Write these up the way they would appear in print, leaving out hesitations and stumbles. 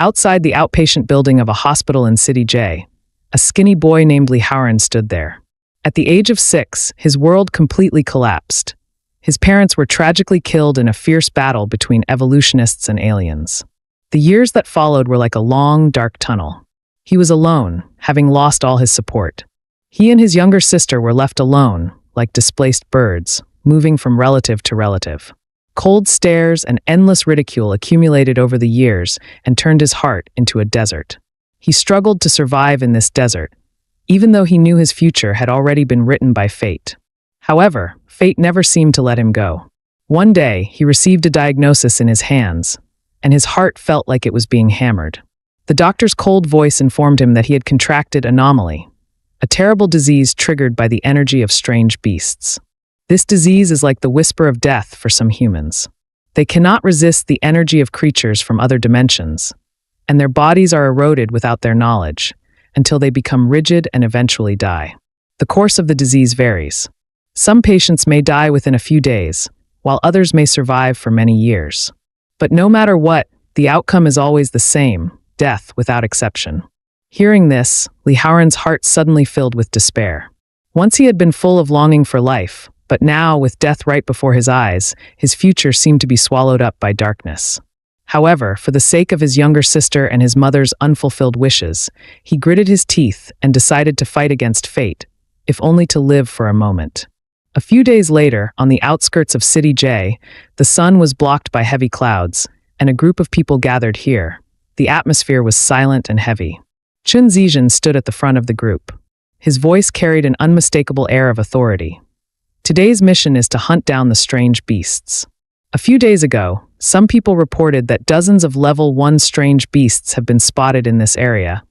Outside the outpatient building of a hospital in City J, a skinny boy named Lee Howren stood there. At the age of 6, his world completely collapsed. His parents were tragically killed in a fierce battle between evolutionists and aliens. The years that followed were like a long, dark tunnel. He was alone, having lost all his support. He and his younger sister were left alone, like displaced birds, moving from relative to relative. Cold stares and endless ridicule accumulated over the years and turned his heart into a desert. He struggled to survive in this desert, even though he knew his future had already been written by fate. However, fate never seemed to let him go. One day, he received a diagnosis in his hands, and his heart felt like it was being hammered. The doctor's cold voice informed him that he had contracted anomaly, a terrible disease triggered by the energy of strange beasts. This disease is like the whisper of death for some humans. They cannot resist the energy of creatures from other dimensions, and their bodies are eroded without their knowledge, until they become rigid and eventually die. The course of the disease varies. Some patients may die within a few days, while others may survive for many years. But no matter what, the outcome is always the same, death without exception. Hearing this, Lee Howren's heart suddenly filled with despair. Once he had been full of longing for life, but now, with death right before his eyes, his future seemed to be swallowed up by darkness. However, for the sake of his younger sister and his mother's unfulfilled wishes, he gritted his teeth and decided to fight against fate, if only to live for a moment. A few days later, on the outskirts of City J, the sun was blocked by heavy clouds, and a group of people gathered here. The atmosphere was silent and heavy. Chun Zijin stood at the front of the group. His voice carried an unmistakable air of authority. Today's mission is to hunt down the strange beasts. A few days ago, some people reported that dozens of level 1 strange beasts have been spotted in this area,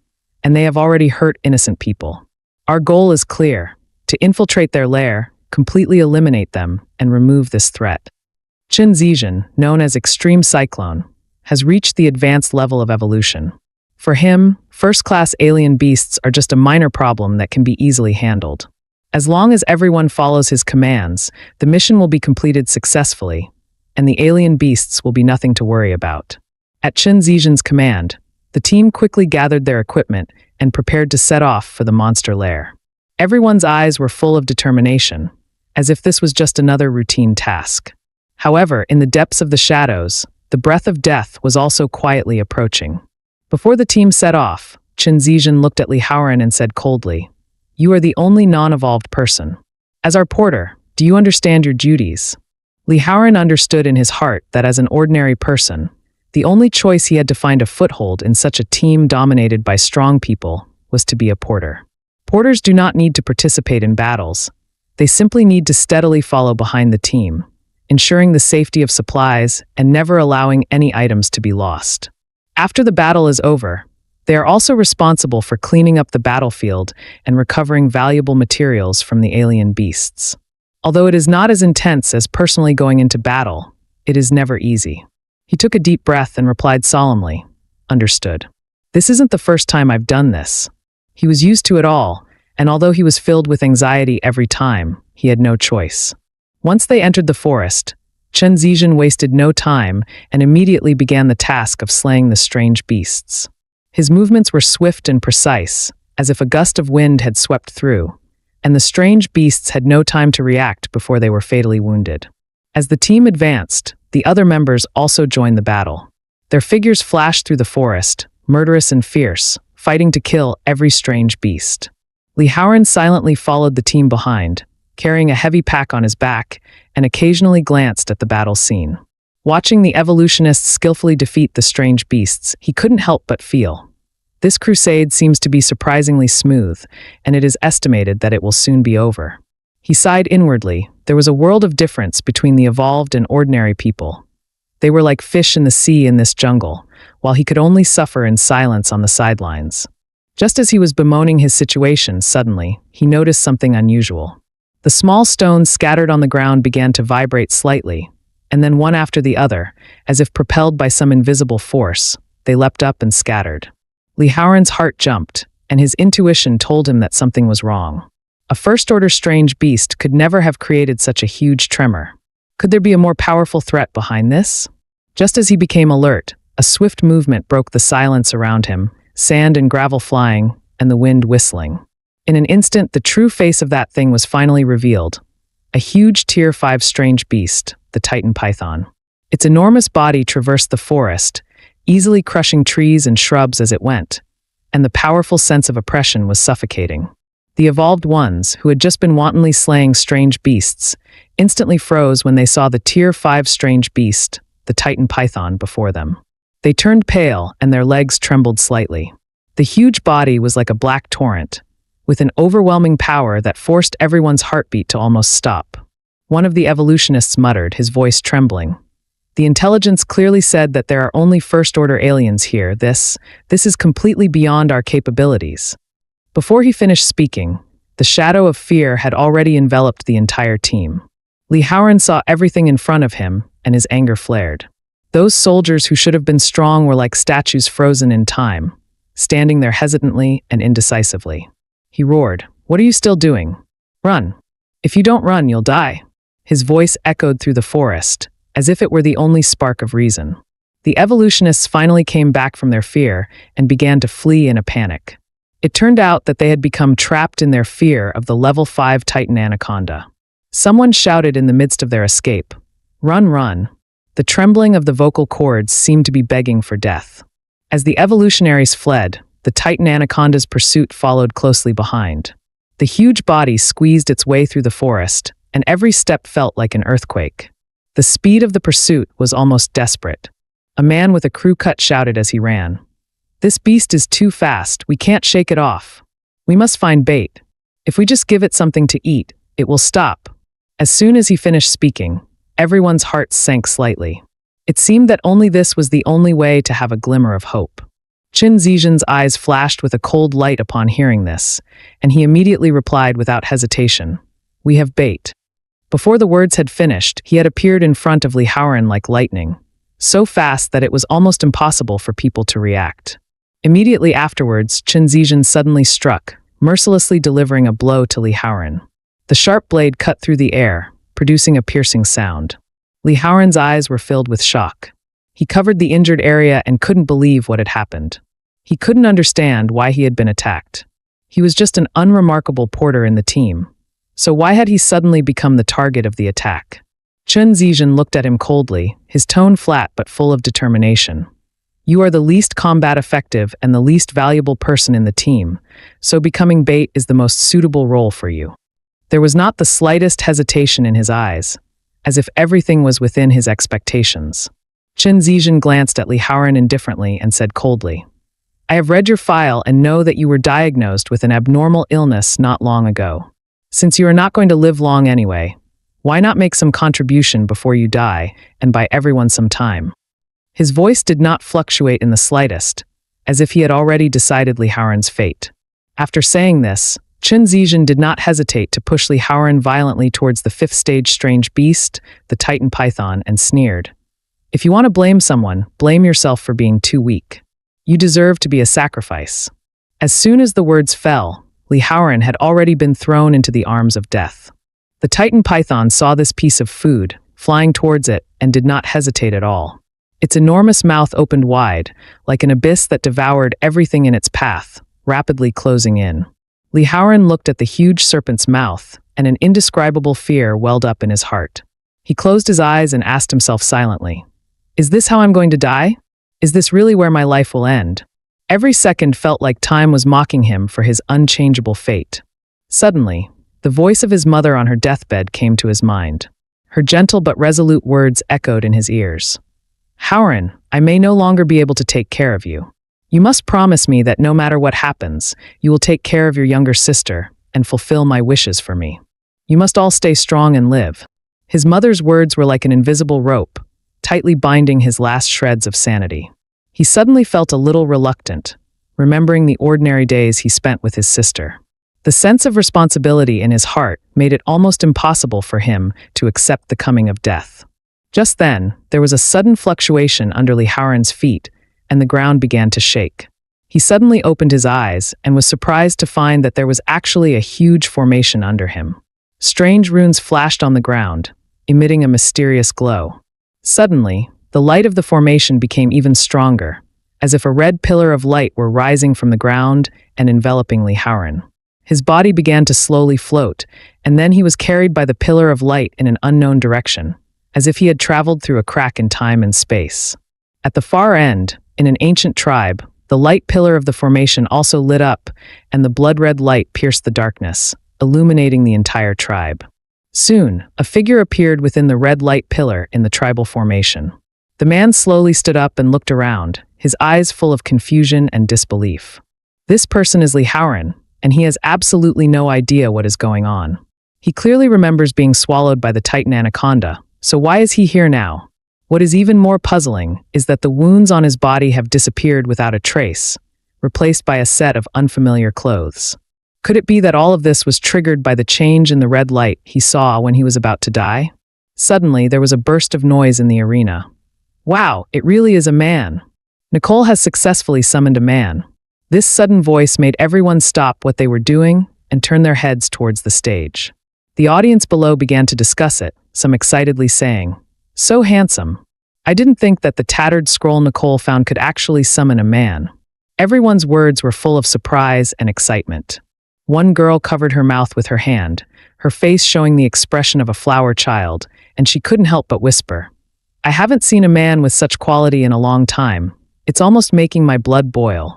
and they have already hurt innocent people. Our goal is clear: to infiltrate their lair, completely eliminate them, and remove this threat. Chun Zijin, known as Extreme Cyclone, has reached the advanced level of evolution. For him, first-class alien beasts are just a minor problem that can be easily handled. As long as everyone follows his commands, the mission will be completed successfully, and the alien beasts will be nothing to worry about. At Chun Zijin's command, the team quickly gathered their equipment and prepared to set off for the monster lair. Everyone's eyes were full of determination, as if this was just another routine task. However, in the depths of the shadows, the breath of death was also quietly approaching. Before the team set off, Chun Zijin looked at Lee Howren and said coldly, "You are the only non-evolved person. As our porter, do you understand your duties?" Lee Howren understood in his heart that as an ordinary person, the only choice he had to find a foothold in such a team dominated by strong people was to be a porter. Porters do not need to participate in battles. They simply need to steadily follow behind the team, ensuring the safety of supplies and never allowing any items to be lost. After the battle is over, they are also responsible for cleaning up the battlefield and recovering valuable materials from the alien beasts. Although it is not as intense as personally going into battle, it is never easy. He took a deep breath and replied solemnly, "Understood. This isn't the first time I've done this." He was used to it all, and although he was filled with anxiety every time, he had no choice. Once they entered the forest, Chun Zijin wasted no time and immediately began the task of slaying the strange beasts. His movements were swift and precise, as if a gust of wind had swept through, and the strange beasts had no time to react before they were fatally wounded. As the team advanced, the other members also joined the battle. Their figures flashed through the forest, murderous and fierce, fighting to kill every strange beast. Lee Howren silently followed the team behind, carrying a heavy pack on his back, and occasionally glanced at the battle scene. Watching the evolutionists skillfully defeat the strange beasts, he couldn't help but feel, "This crusade seems to be surprisingly smooth, and it is estimated that it will soon be over." He sighed inwardly. There was a world of difference between the evolved and ordinary people. They were like fish in the sea in this jungle, while he could only suffer in silence on the sidelines. Just as he was bemoaning his situation, suddenly, he noticed something unusual. The small stones scattered on the ground began to vibrate slightly, and then one after the other, as if propelled by some invisible force, they leapt up and scattered. Lee Howren's heart jumped, and his intuition told him that something was wrong. A first-order strange beast could never have created such a huge tremor. Could there be a more powerful threat behind this? Just as he became alert, A swift movement broke the silence around him, sand and gravel flying, and the wind whistling. In an instant, the true face of that thing was finally revealed. A huge Tier 5 strange beast, the Titan python. Its enormous body traversed the forest, easily crushing trees and shrubs as it went, and the powerful sense of oppression was suffocating. The evolved ones, who had just been wantonly slaying strange beasts, instantly froze when they saw the Tier 5 strange beast, the Titan python, before them. They turned pale and their legs trembled slightly. The huge body was like a black torrent, with an overwhelming power that forced everyone's heartbeat to almost stop. One of the evolutionists muttered, his voice trembling. The intelligence clearly said that there are only first-order aliens here. This is completely beyond our capabilities. Before he finished speaking, the shadow of fear had already enveloped the entire team. Li Haoran saw everything in front of him, and his anger flared. Those soldiers who should have been strong were like statues frozen in time, standing there hesitantly and indecisively. He roared, "What are you still doing? Run! If you don't run, you'll die." His voice echoed through the forest, as if it were the only spark of reason. The evolutionists finally came back from their fear and began to flee in a panic. It turned out that they had become trapped in their fear of the level 5 Titan anaconda. Someone shouted in the midst of their escape, "Run, run!" The trembling of the vocal cords seemed to be begging for death. As the evolutionaries fled, the Titan anaconda's pursuit followed closely behind. The huge body squeezed its way through the forest, and every step felt like an earthquake. The speed of the pursuit was almost desperate. A man with a crew cut shouted as he ran, "This beast is too fast, we can't shake it off. We must find bait. If we just give it something to eat, it will stop." As soon as he finished speaking, everyone's hearts sank slightly. It seemed that only this was the only way to have a glimmer of hope. Qin Zizhen's eyes flashed with a cold light upon hearing this, and he immediately replied without hesitation, "We have bait." Before the words had finished, he had appeared in front of Li Haoran like lightning, so fast that it was almost impossible for people to react. Immediately afterwards, Qin Zizhen suddenly struck, mercilessly delivering a blow to Li Haoran. The sharp blade cut through the air, producing a piercing sound. Li Haoran's eyes were filled with shock. He covered the injured area and couldn't believe what had happened. He couldn't understand why he had been attacked. He was just an unremarkable porter in the team. So why had he suddenly become the target of the attack? Qin Zizhen looked at him coldly, his tone flat but full of determination. "You are the least combat effective and the least valuable person in the team, so becoming bait is the most suitable role for you." There was not the slightest hesitation in his eyes, as if everything was within his expectations. Qin Zizhen glanced at Li Haoran indifferently and said coldly, "I have read your file and know that you were diagnosed with an abnormal illness not long ago. Since you are not going to live long anyway, why not make some contribution before you die and buy everyone some time?" His voice did not fluctuate in the slightest, as if he had already decided Li Haoran's fate. After saying this, Qin Zizhen did not hesitate to push Li Haoran violently towards the 5th stage strange beast, the Titan python, and sneered, "If you want to blame someone, blame yourself for being too weak. You deserve to be a sacrifice." As soon as the words fell, Li Haoran had already been thrown into the arms of death. The Titan python saw this piece of food, flying towards it, and did not hesitate at all. Its enormous mouth opened wide, like an abyss that devoured everything in its path, rapidly closing in. Li Haoran looked at the huge serpent's mouth, and an indescribable fear welled up in his heart. He closed his eyes and asked himself silently, "Is this how I'm going to die? Is this really where my life will end?" Every second felt like time was mocking him for his unchangeable fate. Suddenly, the voice of his mother on her deathbed came to his mind. Her gentle but resolute words echoed in his ears. "Haoran, I may no longer be able to take care of you. You must promise me that no matter what happens, you will take care of your younger sister and fulfill my wishes for me. You must all stay strong and live." His mother's words were like an invisible rope, tightly binding his last shreds of sanity. He suddenly felt a little reluctant, remembering the ordinary days he spent with his sister. The sense of responsibility in his heart made it almost impossible for him to accept the coming of death. Just then, there was a sudden fluctuation under Li Haoran's feet, and the ground began to shake. He suddenly opened his eyes and was surprised to find that there was actually a huge formation under him. Strange runes flashed on the ground, emitting a mysterious glow. Suddenly, the The light of the formation became even stronger, as if a red pillar of light were rising from the ground and enveloping Li Haoran. His body began to slowly float, and then he was carried by the pillar of light in an unknown direction, as if he had traveled through a crack in time and space. At the far end, in an ancient tribe, the light pillar of the formation also lit up, and the blood-red light pierced the darkness, illuminating the entire tribe. Soon, a figure appeared within the red light pillar in the tribal formation. The man slowly stood up and looked around, his eyes full of confusion and disbelief. This person is Li Haoran, and he has absolutely no idea what is going on. He clearly remembers being swallowed by the Titan anaconda, so why is he here now? What is even more puzzling is that the wounds on his body have disappeared without a trace, replaced by a set of unfamiliar clothes. Could it be that all of this was triggered by the change in the red light he saw when he was about to die? Suddenly, there was a burst of noise in the arena. Wow, it really is a man. Nicole has successfully summoned a man. This sudden voice made everyone stop what they were doing and turn their heads towards the stage. The audience below began to discuss it, some excitedly saying, "So handsome. I didn't think that the tattered scroll Nicole found could actually summon a man." Everyone's words were full of surprise and excitement. One girl covered her mouth with her hand, her face showing the expression of a flower child, and she couldn't help but whisper, "I haven't seen a man with such quality in a long time. It's almost making my blood boil."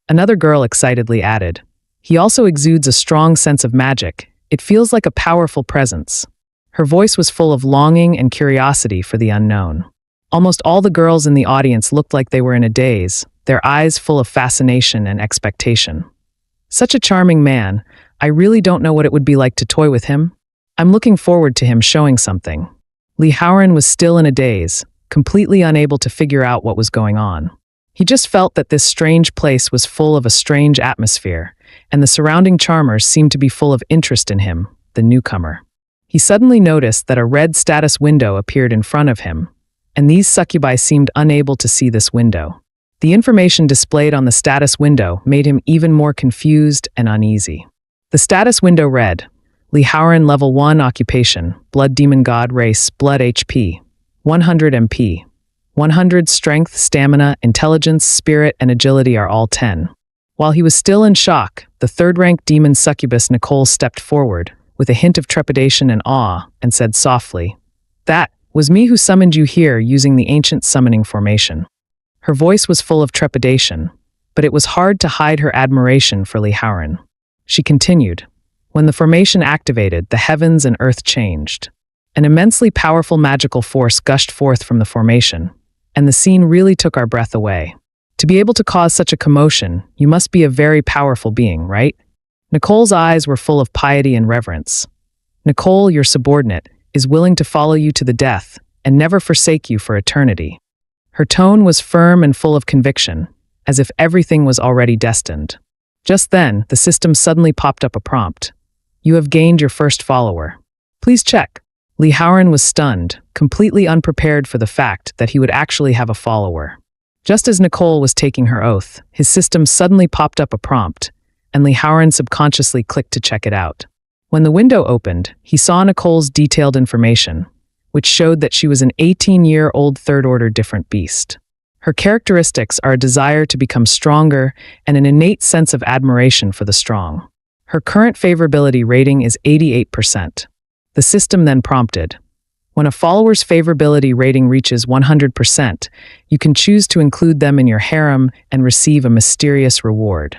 Another girl excitedly added, "He also exudes a strong sense of magic. It feels like a powerful presence." Her voice was full of longing and curiosity for the unknown. Almost all the girls in the audience looked like they were in a daze, their eyes full of fascination and expectation. Such a charming man, I really don't know what it would be like to toy with him. I'm looking forward to him showing something. Li Haoran was still in a daze, completely unable to figure out what was going on. He just felt that this strange place was full of a strange atmosphere, and the surrounding charmers seemed to be full of interest in him, the newcomer. He suddenly noticed that a red status window appeared in front of him, and these succubi seemed unable to see this window. The information displayed on the status window made him even more confused and uneasy. The status window read, Li Haoran Level 1 Occupation, Blood Demon God Race, Blood HP, 100 MP. 100 Strength, Stamina, Intelligence, Spirit, and Agility are all 10. While he was still in shock, the third-ranked demon succubus Nicole stepped forward, with a hint of trepidation and awe, and said softly, "That was me who summoned you here using the ancient summoning formation." Her voice was full of trepidation, but it was hard to hide her admiration for Li Haoran. She continued, "When the formation activated, the heavens and earth changed. An immensely powerful magical force gushed forth from the formation, and the scene really took our breath away. To be able to cause such a commotion, you must be a very powerful being, right?" Nicole's eyes were full of piety and reverence. "Nicole, your subordinate, is willing to follow you to the death and never forsake you for eternity." Her tone was firm and full of conviction, as if everything was already destined. Just then, the system suddenly popped up a prompt. "You have gained your first follower. Please check." Li Haoran was stunned, completely unprepared for the fact that he would actually have a follower. Just as Nicole was taking her oath, his system suddenly popped up a prompt, and Li Haoran subconsciously clicked to check it out. When the window opened, he saw Nicole's detailed information, which showed that she was an 18-year-old third-order different beast. Her characteristics are a desire to become stronger and an innate sense of admiration for the strong. Her current favorability rating is 88%. The system then prompted, "When a follower's favorability rating reaches 100%, you can choose to include them in your harem and receive a mysterious reward."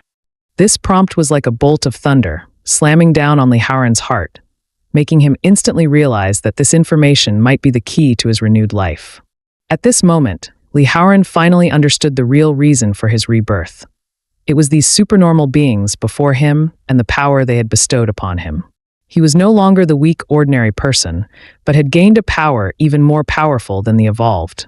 This prompt was like a bolt of thunder, slamming down on Li Haoran's heart, making him instantly realize that this information might be the key to his renewed life. At this moment, Li Haoran finally understood the real reason for his rebirth. It was these supernormal beings before him and the power they had bestowed upon him. He was no longer the weak, ordinary person, but had gained a power even more powerful than the evolved,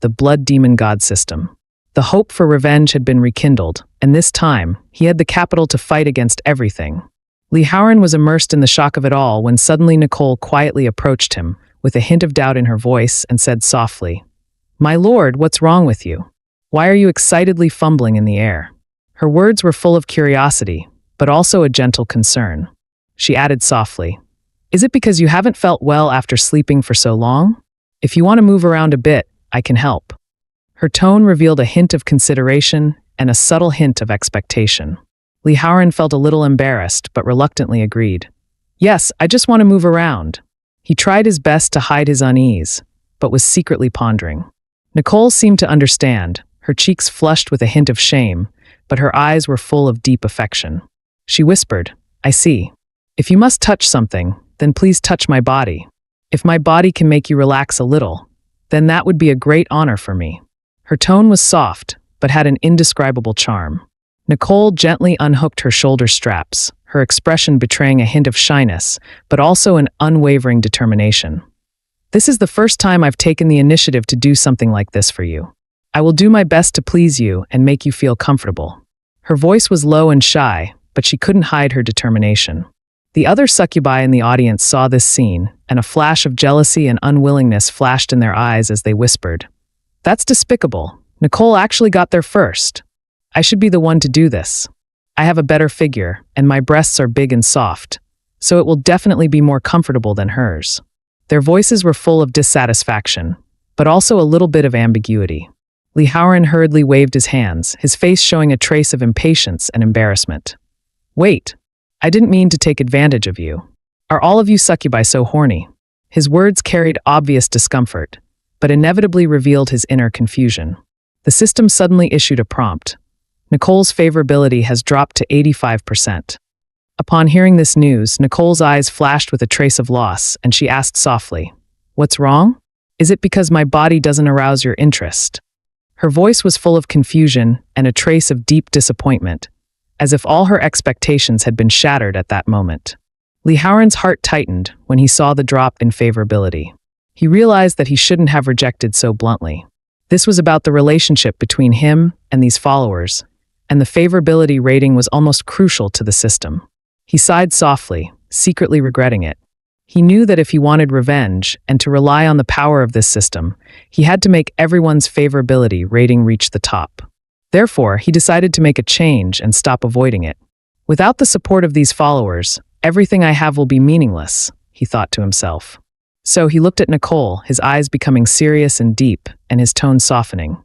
the blood demon god system. The hope for revenge had been rekindled, and this time, he had the capital to fight against everything. Li Haoran was immersed in the shock of it all when suddenly Nicole quietly approached him, with a hint of doubt in her voice, and said softly, "My lord, what's wrong with you? Why are you excitedly fumbling in the air?" Her words were full of curiosity, but also a gentle concern. She added softly, "Is it because you haven't felt well after sleeping for so long? If you want to move around a bit, I can help." Her tone revealed a hint of consideration and a subtle hint of expectation. Lee Howren felt a little embarrassed, but reluctantly agreed. "Yes, I just want to move around." He tried his best to hide his unease, but was secretly pondering. Nicole seemed to understand, her cheeks flushed with a hint of shame, but her eyes were full of deep affection. She whispered, "I see. If you must touch something, then please touch my body. If my body can make you relax a little, then that would be a great honor for me." Her tone was soft, but had an indescribable charm. Nicole gently unhooked her shoulder straps, her expression betraying a hint of shyness, but also an unwavering determination. "This is the first time I've taken the initiative to do something like this for you. I will do my best to please you and make you feel comfortable." Her voice was low and shy, but she couldn't hide her determination. The other succubi in the audience saw this scene, and a flash of jealousy and unwillingness flashed in their eyes as they whispered, "That's despicable. Nicole actually got there first. I should be the one to do this. I have a better figure, and my breasts are big and soft, so it will definitely be more comfortable than hers." Their voices were full of dissatisfaction, but also a little bit of ambiguity. Lee Howren hurriedly waved his hands, his face showing a trace of impatience and embarrassment. "Wait, I didn't mean to take advantage of you. Are all of you succubi so horny?" His words carried obvious discomfort, but inevitably revealed his inner confusion. The system suddenly issued a prompt. Nicole's favorability has dropped to 85%. Upon hearing this news, Nicole's eyes flashed with a trace of loss, and she asked softly, "What's wrong? Is it because my body doesn't arouse your interest?" Her voice was full of confusion and a trace of deep disappointment, as if all her expectations had been shattered at that moment. Lee Howren's heart tightened when he saw the drop in favorability. He realized that he shouldn't have rejected so bluntly. This was about the relationship between him and these followers, and the favorability rating was almost crucial to the system. He sighed softly, secretly regretting it. He knew that if he wanted revenge and to rely on the power of this system, he had to make everyone's favorability rating reach the top. Therefore, he decided to make a change and stop avoiding it. "Without the support of these followers, everything I have will be meaningless," he thought to himself. So he looked at Nicole, his eyes becoming serious and deep, and his tone softening.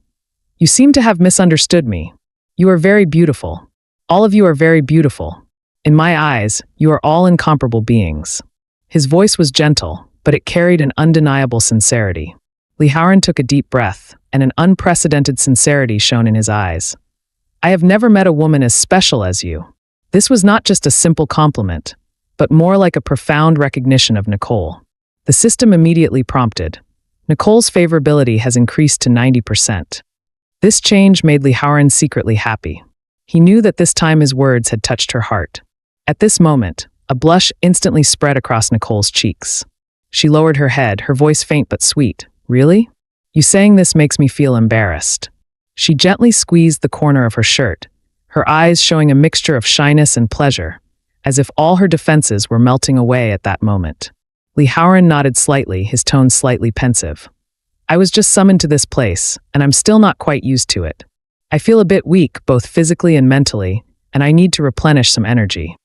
"You seem to have misunderstood me. You are very beautiful. All of you are very beautiful. In my eyes, you are all incomparable beings." His voice was gentle, but it carried an undeniable sincerity. Lee Howren took a deep breath, and an unprecedented sincerity shone in his eyes. "I have never met a woman as special as you." This was not just a simple compliment, but more like a profound recognition of Nicole. The system immediately prompted, "Nicole's favorability has increased to 90%. This change made Lee Howren secretly happy. He knew that this time his words had touched her heart. At this moment, a blush instantly spread across Nicole's cheeks. She lowered her head, her voice faint but sweet. "Really? You saying this makes me feel embarrassed." She gently squeezed the corner of her shirt, her eyes showing a mixture of shyness and pleasure, as if all her defenses were melting away at that moment. Lee Howren nodded slightly, his tone slightly pensive. "I was just summoned to this place, and I'm still not quite used to it. I feel a bit weak, both physically and mentally, and I need to replenish some energy."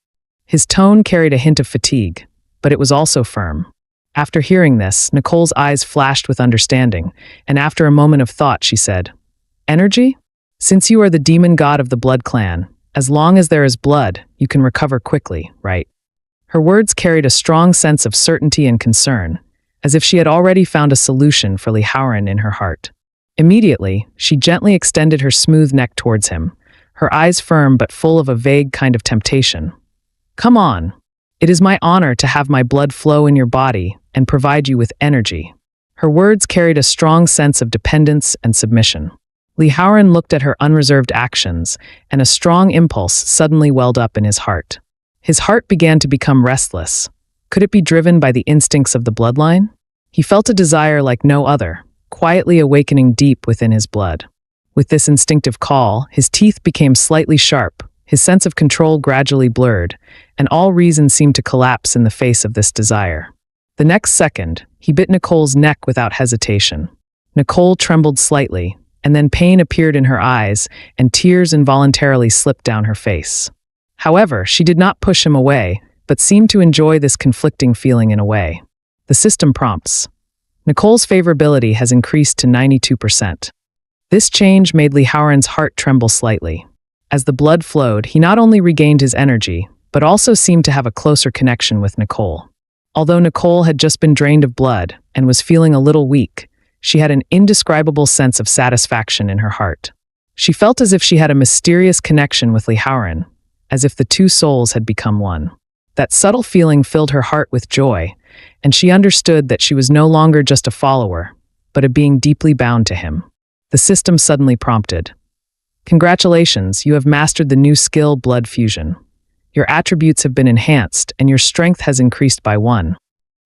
His tone carried a hint of fatigue, but it was also firm. After hearing this, Nicole's eyes flashed with understanding, and after a moment of thought, she said, "Energy? Since you are the demon god of the blood clan, as long as there is blood, you can recover quickly, right?" Her words carried a strong sense of certainty and concern, as if she had already found a solution for Lee Howren in her heart. Immediately, she gently extended her smooth neck towards him, her eyes firm but full of a vague kind of temptation. "Come on. It is my honor to have my blood flow in your body and provide you with energy." Her words carried a strong sense of dependence and submission. Lee Howren looked at her unreserved actions, and a strong impulse suddenly welled up in his heart. His heart began to become restless. Could it be driven by the instincts of the bloodline? He felt a desire like no other, quietly awakening deep within his blood. With this instinctive call, his teeth became slightly sharp, his sense of control gradually blurred, and all reason seemed to collapse in the face of this desire. The next second, he bit Nicole's neck without hesitation. Nicole trembled slightly, and then pain appeared in her eyes, and tears involuntarily slipped down her face. However, she did not push him away, but seemed to enjoy this conflicting feeling in a way. The system prompts. Nicole's favorability has increased to 92%. This change made Lee Howren's heart tremble slightly. As the blood flowed, he not only regained his energy, but also seemed to have a closer connection with Nicole. Although Nicole had just been drained of blood and was feeling a little weak, she had an indescribable sense of satisfaction in her heart. She felt as if she had a mysterious connection with Lee Howren, as if the two souls had become one. That subtle feeling filled her heart with joy, and she understood that she was no longer just a follower, but a being deeply bound to him. The system suddenly prompted, "Congratulations, you have mastered the new skill, blood fusion. Your attributes have been enhanced, and your strength has increased by 1.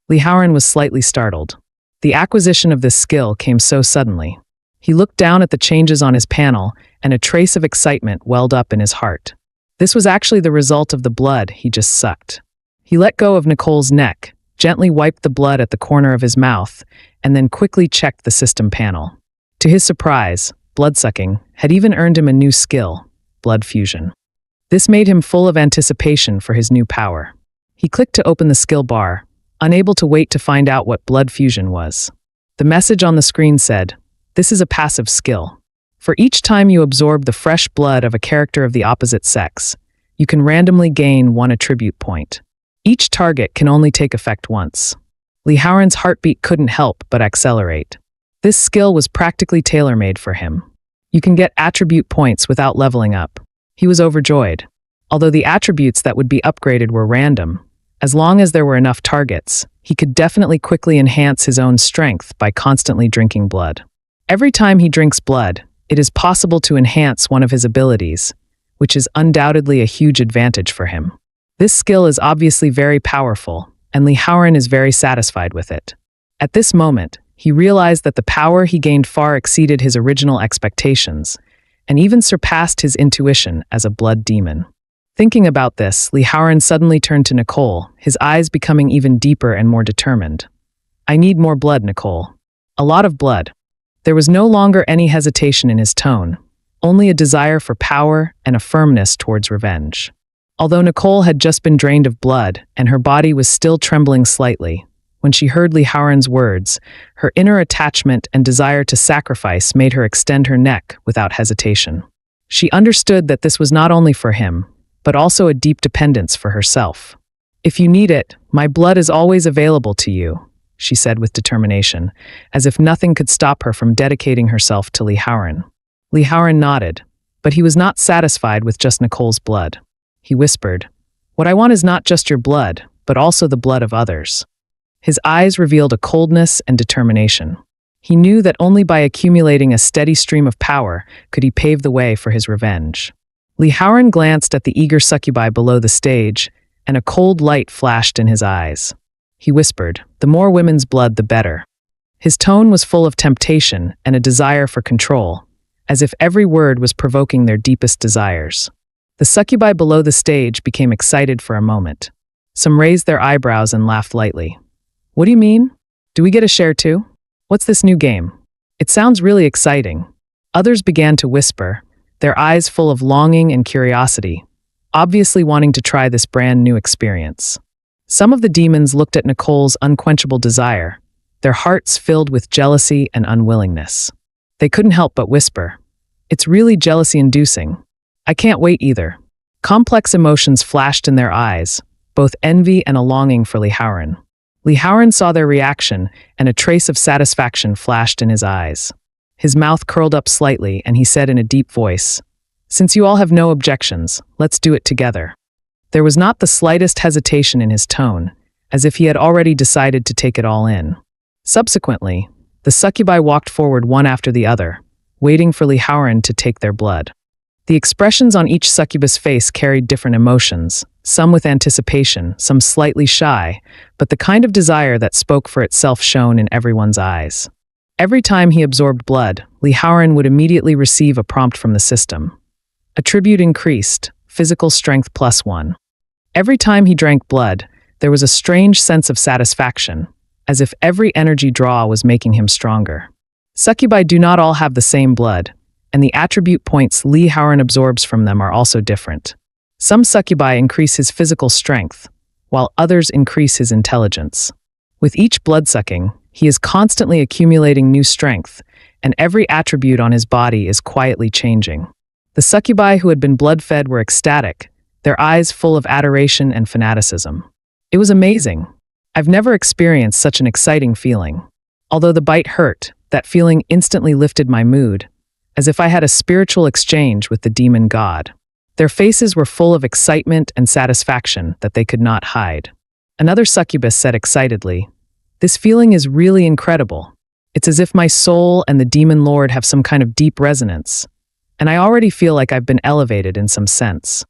Lee Howren was slightly startled. The acquisition of this skill came so suddenly. He looked down at the changes on his panel, and a trace of excitement welled up in his heart. This was actually the result of the blood he just sucked. He let go of Nicole's neck, gently wiped the blood at the corner of his mouth, and then quickly checked the system panel. To his surprise, bloodsucking had even earned him a new skill, blood fusion. This made him full of anticipation for his new power. He clicked to open the skill bar, unable to wait to find out what blood fusion was. The message on the screen said, "This is a passive skill. For each time you absorb the fresh blood of a character of the opposite sex, you can randomly gain 1 attribute point. Each target can only take effect once." Lee Howren's heartbeat couldn't help but accelerate. This skill was practically tailor-made for him. You can get attribute points without leveling up. He was overjoyed. Although the attributes that would be upgraded were random, as long as there were enough targets, he could definitely quickly enhance his own strength by constantly drinking blood. Every time he drinks blood, it is possible to enhance one of his abilities, which is undoubtedly a huge advantage for him. This skill is obviously very powerful, and Lee Howren is very satisfied with it. At this moment, he realized that the power he gained far exceeded his original expectations, and even surpassed his intuition as a blood demon. Thinking about this, Lee Howren suddenly turned to Nicole, his eyes becoming even deeper and more determined. "I need more blood, Nicole. A lot of blood." There was no longer any hesitation in his tone, only a desire for power and a firmness towards revenge. Although Nicole had just been drained of blood and her body was still trembling slightly, when she heard Lee Howren's words, her inner attachment and desire to sacrifice made her extend her neck without hesitation. She understood that this was not only for him, but also a deep dependence for herself. "If you need it, my blood is always available to you," she said with determination, as if nothing could stop her from dedicating herself to Lee Howren. Lee Howren nodded, but he was not satisfied with just Nicole's blood. He whispered, "What I want is not just your blood, but also the blood of others." His eyes revealed a coldness and determination. He knew that only by accumulating a steady stream of power could he pave the way for his revenge. Lee Howren glanced at the eager succubi below the stage, and a cold light flashed in his eyes. He whispered, "The more women's blood, the better." His tone was full of temptation and a desire for control, as if every word was provoking their deepest desires. The succubi below the stage became excited for a moment. Some raised their eyebrows and laughed lightly. "What do you mean? Do we get a share too? What's this new game? It sounds really exciting." Others began to whisper, their eyes full of longing and curiosity, obviously wanting to try this brand new experience. Some of the demons looked at Nicole's unquenchable desire, their hearts filled with jealousy and unwillingness. They couldn't help but whisper, "It's really jealousy-inducing. I can't wait either." Complex emotions flashed in their eyes, both envy and a longing for Lee Howren. Lee Howren saw their reaction, and a trace of satisfaction flashed in his eyes. His mouth curled up slightly, and he said in a deep voice, "Since you all have no objections, let's do it together." There was not the slightest hesitation in his tone, as if he had already decided to take it all in. Subsequently, the succubi walked forward one after the other, waiting for Lee Howren to take their blood. The expressions on each succubus face carried different emotions, some with anticipation, some slightly shy, but the kind of desire that spoke for itself shone in everyone's eyes. Every time he absorbed blood, Lee Howren would immediately receive a prompt from the system. Attribute increased, physical strength +1. Every time he drank blood, there was a strange sense of satisfaction, as if every energy draw was making him stronger. Succubi do not all have the same blood, and the attribute points Lee Howren absorbs from them are also different. Some succubi increase his physical strength, while others increase his intelligence. With each blood-sucking, He is constantly accumulating new strength, and every attribute on his body is quietly changing. The succubi who had been blood-fed were ecstatic, their eyes full of adoration and fanaticism. It was amazing. I've never experienced such an exciting feeling. Although the bite hurt, that feeling instantly lifted my mood, as if I had a spiritual exchange with the demon god. Their faces were full of excitement and satisfaction that they could not hide. Another succubus said excitedly, "This feeling is really incredible. It's as if my soul and the demon lord have some kind of deep resonance, and I already feel like I've been elevated in some sense."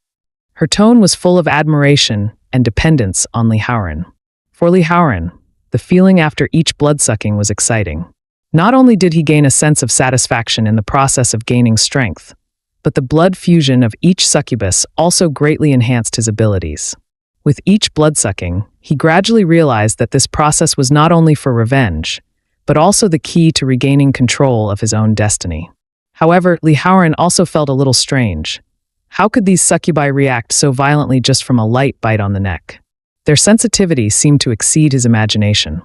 Her tone was full of admiration and dependence on Li Haoran. For Li Haoran, the feeling after each bloodsucking was exciting. Not only did he gain a sense of satisfaction in the process of gaining strength, but the blood fusion of each succubus also greatly enhanced his abilities. With each bloodsucking, he gradually realized that this process was not only for revenge, but also the key to regaining control of his own destiny. However, Li Haoran also felt a little strange. How could these succubi react so violently just from a light bite on the neck? Their sensitivity seemed to exceed his imagination.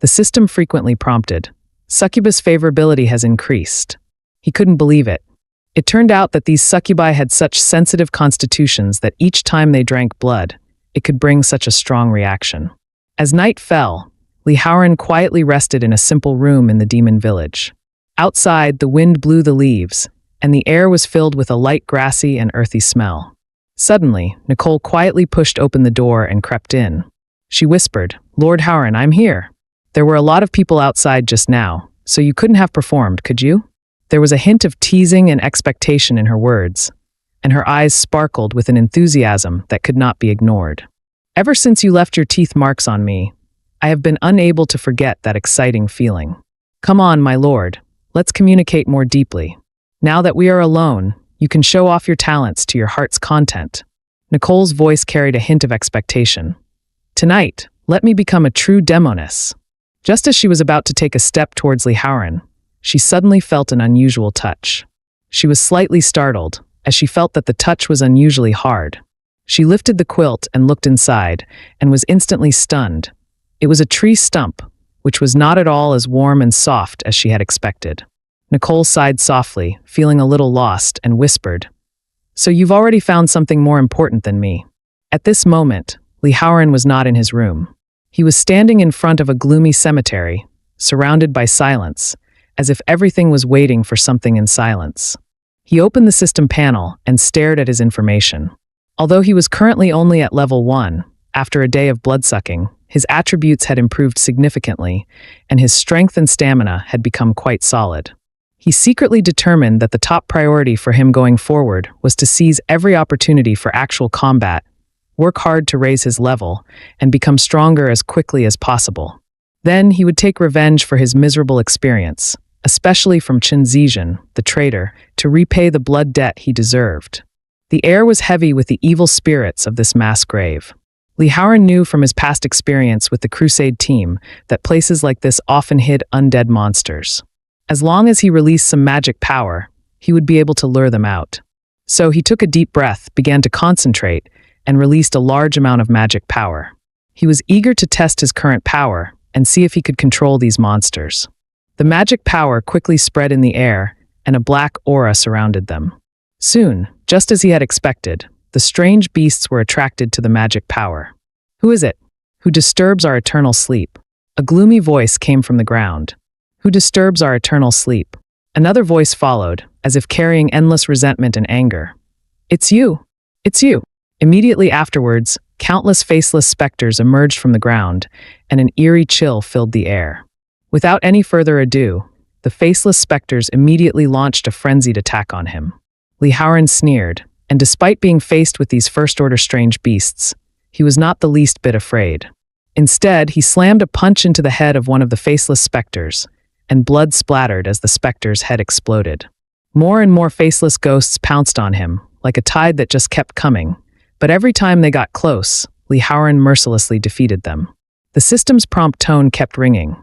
The system frequently prompted, "Succubus favorability has increased." He couldn't believe it. It turned out that these succubi had such sensitive constitutions that each time they drank blood, it could bring such a strong reaction. As night fell, Li Haoran quietly rested in a simple room in the demon village. Outside, the wind blew the leaves, and the air was filled with a light grassy and earthy smell. Suddenly, Nicole quietly pushed open the door and crept in. She whispered, "Lord Haoran, I'm here. There were a lot of people outside just now, so you couldn't have performed, could you?" There was a hint of teasing and expectation in her words, and her eyes sparkled with an enthusiasm that could not be ignored. "Ever since you left your teeth marks on me, I have been unable to forget that exciting feeling. Come on, my lord, let's communicate more deeply. Now that we are alone, you can show off your talents to your heart's content." Nicole's voice carried a hint of expectation. "Tonight, let me become a true demoness." Just as she was about to take a step towards Li Haoran, she suddenly felt an unusual touch. She was slightly startled, as she felt that the touch was unusually hard. She lifted the quilt and looked inside, and was instantly stunned. It was a tree stump, which was not at all as warm and soft as she had expected. Nicole sighed softly, feeling a little lost, and whispered, "So you've already found something more important than me." At this moment, Li Haoran was not in his room. He was standing in front of a gloomy cemetery, surrounded by silence, as if everything was waiting for something in silence. He opened the system panel and stared at his information. Although he was currently only at level 1, after a day of bloodsucking, his attributes had improved significantly, and his strength and stamina had become quite solid. He secretly determined that the top priority for him going forward was to seize every opportunity for actual combat, work hard to raise his level, and become stronger as quickly as possible. Then he would take revenge for his miserable experience, especially from Chen Zizhen, the traitor, to repay the blood debt he deserved. The air was heavy with the evil spirits of this mass grave. Li Haoran knew from his past experience with the Crusade team that places like this often hid undead monsters. As long as he released some magic power, he would be able to lure them out. So he took a deep breath, began to concentrate, and released a large amount of magic power. He was eager to test his current power and see if he could control these monsters. The magic power quickly spread in the air, and a black aura surrounded them. Soon, just as he had expected, the strange beasts were attracted to the magic power. "Who is it? Who disturbs our eternal sleep?" A gloomy voice came from the ground. "Who disturbs our eternal sleep?" Another voice followed, as if carrying endless resentment and anger. "It's you! It's you!" Immediately afterwards, countless faceless specters emerged from the ground, and an eerie chill filled the air. Without any further ado, the faceless specters immediately launched a frenzied attack on him. Li Haoran sneered, and despite being faced with these first-order strange beasts, he was not the least bit afraid. Instead, he slammed a punch into the head of one of the faceless specters, and blood splattered as the specter's head exploded. More and more faceless ghosts pounced on him, like a tide that just kept coming, but every time they got close, Li Haoran mercilessly defeated them. The system's prompt tone kept ringing.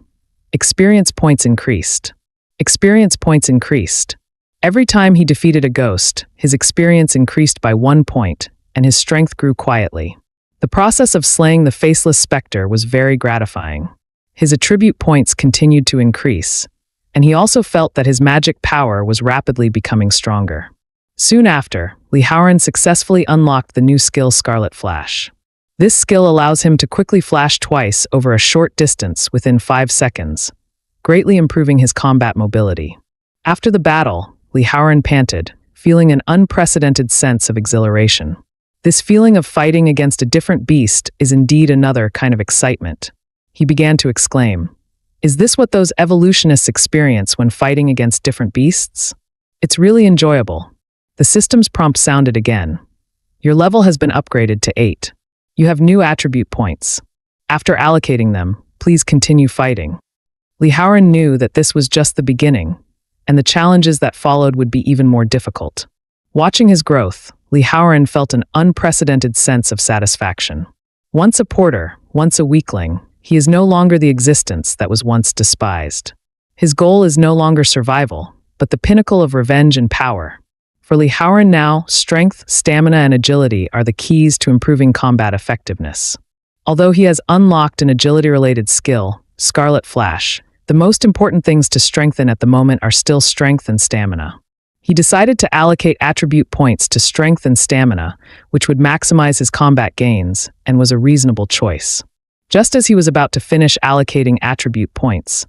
Experience points increased. Experience points increased. Every time he defeated a ghost, his experience increased by 1 point, and his strength grew quietly. The process of slaying the faceless specter was very gratifying. His attribute points continued to increase, and he also felt that his magic power was rapidly becoming stronger. Soon after, Li Haoran successfully unlocked the new skill Scarlet Flash. This skill allows him to quickly flash twice over a short distance within 5 seconds, greatly improving his combat mobility. After the battle, Li Haoran panted, feeling an unprecedented sense of exhilaration. This feeling of fighting against a different beast is indeed another kind of excitement. He began to exclaim, "Is this what those evolutionists experience when fighting against different beasts? It's really enjoyable." The system's prompt sounded again. "Your level has been upgraded to 8. You have new attribute points. After allocating them, please continue fighting." Li Haoran knew that this was just the beginning, and the challenges that followed would be even more difficult. Watching his growth, Li Haoran felt an unprecedented sense of satisfaction. Once a porter, once a weakling, he is no longer the existence that was once despised. His goal is no longer survival, but the pinnacle of revenge and power. For Li Haoran now, strength, stamina, and agility are the keys to improving combat effectiveness. Although he has unlocked an agility-related skill, Scarlet Flash, the most important things to strengthen at the moment are still strength and stamina. He decided to allocate attribute points to strength and stamina, which would maximize his combat gains, and was a reasonable choice. Just as he was about to finish allocating attribute points,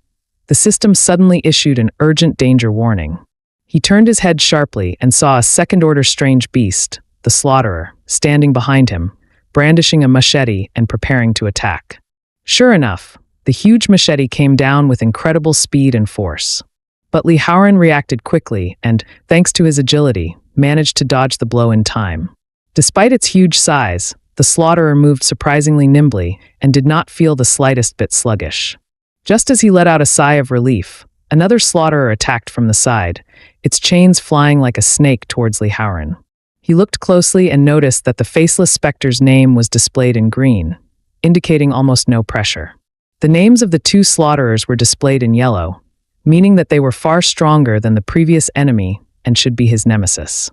the system suddenly issued an urgent danger warning. He turned his head sharply and saw a second-order strange beast, the Slaughterer, standing behind him, brandishing a machete and preparing to attack. Sure enough, the huge machete came down with incredible speed and force. But Li Haoran reacted quickly and, thanks to his agility, managed to dodge the blow in time. Despite its huge size, the Slaughterer moved surprisingly nimbly and did not feel the slightest bit sluggish. Just as he let out a sigh of relief, another Slaughterer attacked from the side, its chains flying like a snake towards Li Haoran. He looked closely and noticed that the faceless specter's name was displayed in green, indicating almost no pressure. The names of the two Slaughterers were displayed in yellow, meaning that they were far stronger than the previous enemy and should be his nemesis.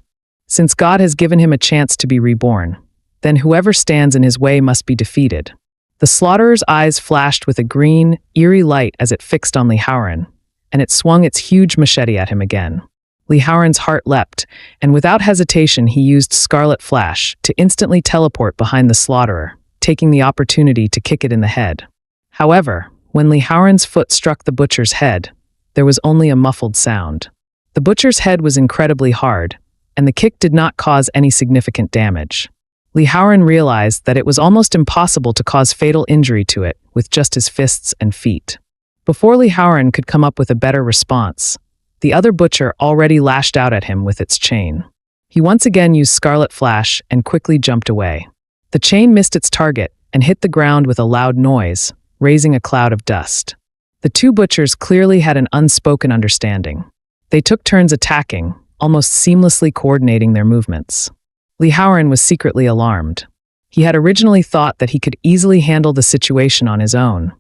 Since God has given him a chance to be reborn, then whoever stands in his way must be defeated. The Slaughterer's eyes flashed with a green, eerie light as it fixed on Li Haoran, and it swung its huge machete at him again. Li Haoran's heart leapt, and without hesitation he used Scarlet Flash to instantly teleport behind the Slaughterer, taking the opportunity to kick it in the head. However, when Li Haoran's foot struck the butcher's head, there was only a muffled sound. The butcher's head was incredibly hard, and the kick did not cause any significant damage. Li Haoran realized that it was almost impossible to cause fatal injury to it with just his fists and feet. Before Li Haoran could come up with a better response, the other butcher already lashed out at him with its chain. He once again used Scarlet Flash and quickly jumped away. The chain missed its target and hit the ground with a loud noise, raising a cloud of dust. The two butchers clearly had an unspoken understanding. They took turns attacking, almost seamlessly coordinating their movements. Li Haoran was secretly alarmed. He had originally thought that he could easily handle the situation on his own,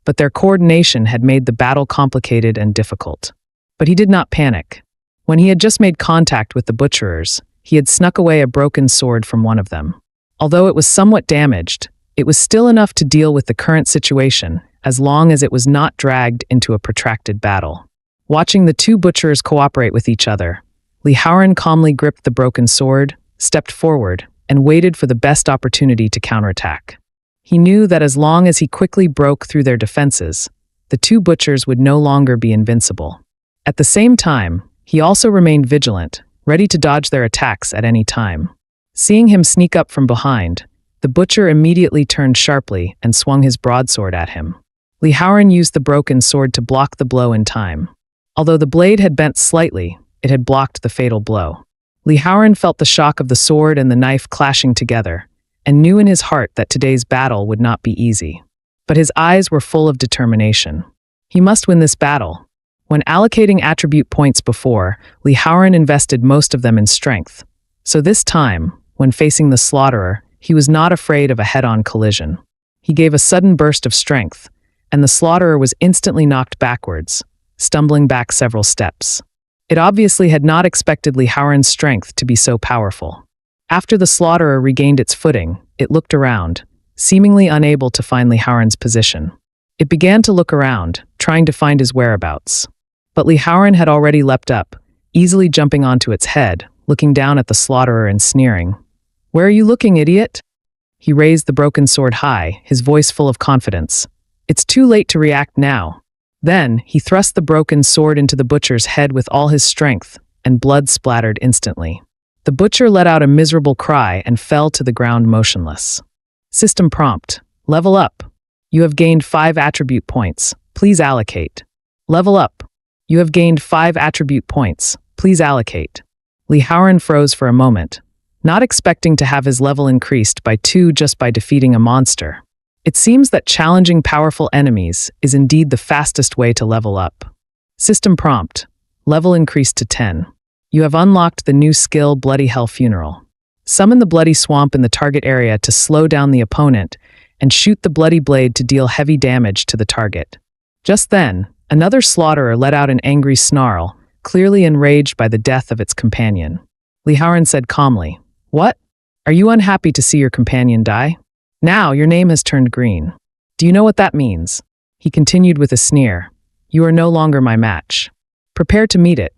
but their coordination had made the battle complicated and difficult. But he did not panic. When he had just made contact with the butcherers, he had snuck away a broken sword from one of them. Although it was somewhat damaged, it was still enough to deal with the current situation, as long as it was not dragged into a protracted battle. Watching the two butchers cooperate with each other, Li Haoran calmly gripped the broken sword, stepped forward, and waited for the best opportunity to counterattack. He knew that as long as he quickly broke through their defenses, the two butchers would no longer be invincible. At the same time, he also remained vigilant, ready to dodge their attacks at any time. Seeing him sneak up from behind, the butcher immediately turned sharply and swung his broadsword at him. Li Haoran used the broken sword to block the blow in time. Although the blade had bent slightly, it had blocked the fatal blow. Li Haoran felt the shock of the sword and the knife clashing together, and knew in his heart that today's battle would not be easy. But his eyes were full of determination. He must win this battle. When allocating attribute points before, Li Haoran invested most of them in strength. So this time, when facing the Slaughterer, he was not afraid of a head-on collision. He gave a sudden burst of strength, and the Slaughterer was instantly knocked backwards, stumbling back several steps. It obviously had not expected Li Haoran's strength to be so powerful. After the Slaughterer regained its footing, it looked around, seemingly unable to find Li Haoran's position. It began to look around, trying to find his whereabouts. But Li Haoran had already leapt up, easily jumping onto its head, looking down at the slaughterer and sneering. "Where are you looking, idiot?" He raised the broken sword high, his voice full of confidence. "It's too late to react now." Then, he thrust the broken sword into the butcher's head with all his strength, and blood splattered instantly. The butcher let out a miserable cry and fell to the ground motionless. System prompt. Level up. You have gained 5 attribute points. Please allocate. Level up. You have gained 5 attribute points. Please allocate. Li Haoran froze for a moment, not expecting to have his level increased by 2 just by defeating a monster. It seems that challenging powerful enemies is indeed the fastest way to level up. System prompt. Level increased to 10. You have unlocked the new skill Bloody Hell Funeral. Summon the bloody swamp in the target area to slow down the opponent and shoot the bloody blade to deal heavy damage to the target. Just then, another slaughterer let out an angry snarl, clearly enraged by the death of its companion. Li Haoran said calmly, "What? Are you unhappy to see your companion die? Now your name has turned green. Do you know what that means?" He continued with a sneer. "You are no longer my match. Prepare to meet it."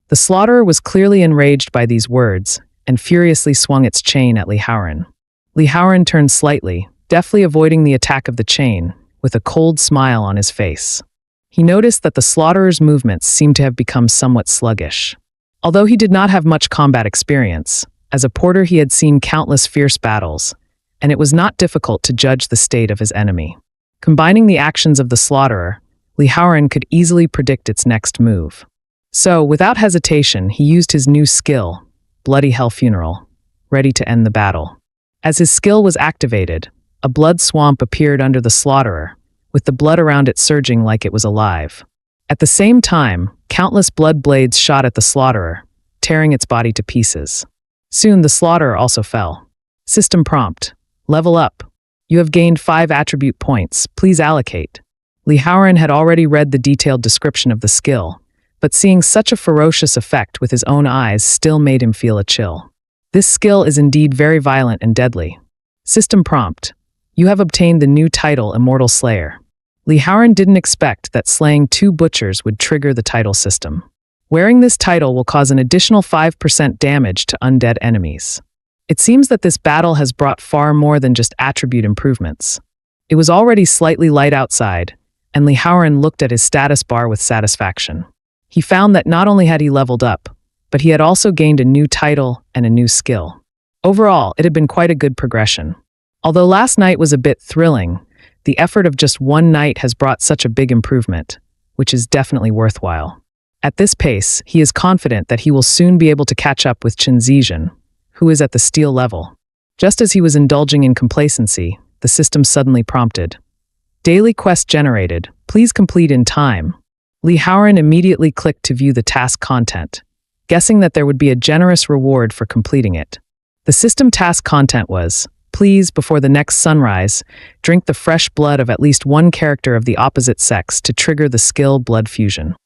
The slaughterer was clearly enraged by these words and furiously swung its chain at Li Haoran. Li Haoran turned slightly, deftly avoiding the attack of the chain, with a cold smile on his face. He noticed that the slaughterer's movements seemed to have become somewhat sluggish. Although he did not have much combat experience, as a porter he had seen countless fierce battles, and it was not difficult to judge the state of his enemy. Combining the actions of the slaughterer, Li Haoran could easily predict its next move. So, without hesitation, he used his new skill, Bloody Hell Funeral, ready to end the battle. As his skill was activated, a blood swamp appeared under the slaughterer, with the blood around it surging like it was alive. At the same time, countless blood blades shot at the slaughterer, tearing its body to pieces. Soon the slaughterer also fell. System prompt. Level up. You have gained 5 attribute points. Please allocate. Li Haoran had already read the detailed description of the skill, but seeing such a ferocious effect with his own eyes still made him feel a chill. This skill is indeed very violent and deadly. System prompt. You have obtained the new title Immortal Slayer. Li Haoran didn't expect that slaying 2 butchers would trigger the title system. Wearing this title will cause an additional 5% damage to undead enemies. It seems that this battle has brought far more than just attribute improvements. It was already slightly light outside, and Li Haoran looked at his status bar with satisfaction. He found that not only had he leveled up, but he had also gained a new title and a new skill. Overall, it had been quite a good progression. Although last night was a bit thrilling, the effort of just one night has brought such a big improvement, which is definitely worthwhile. At this pace, he is confident that he will soon be able to catch up with Chen Zizhen, who is at the steel level. Just as he was indulging in complacency, the system suddenly prompted. Daily quest generated. Please complete in time. Li Haoran immediately clicked to view the task content, guessing that there would be a generous reward for completing it. The system task content was, please, before the next sunrise, drink the fresh blood of at least one character of the opposite sex to trigger the skill Blood Fusion.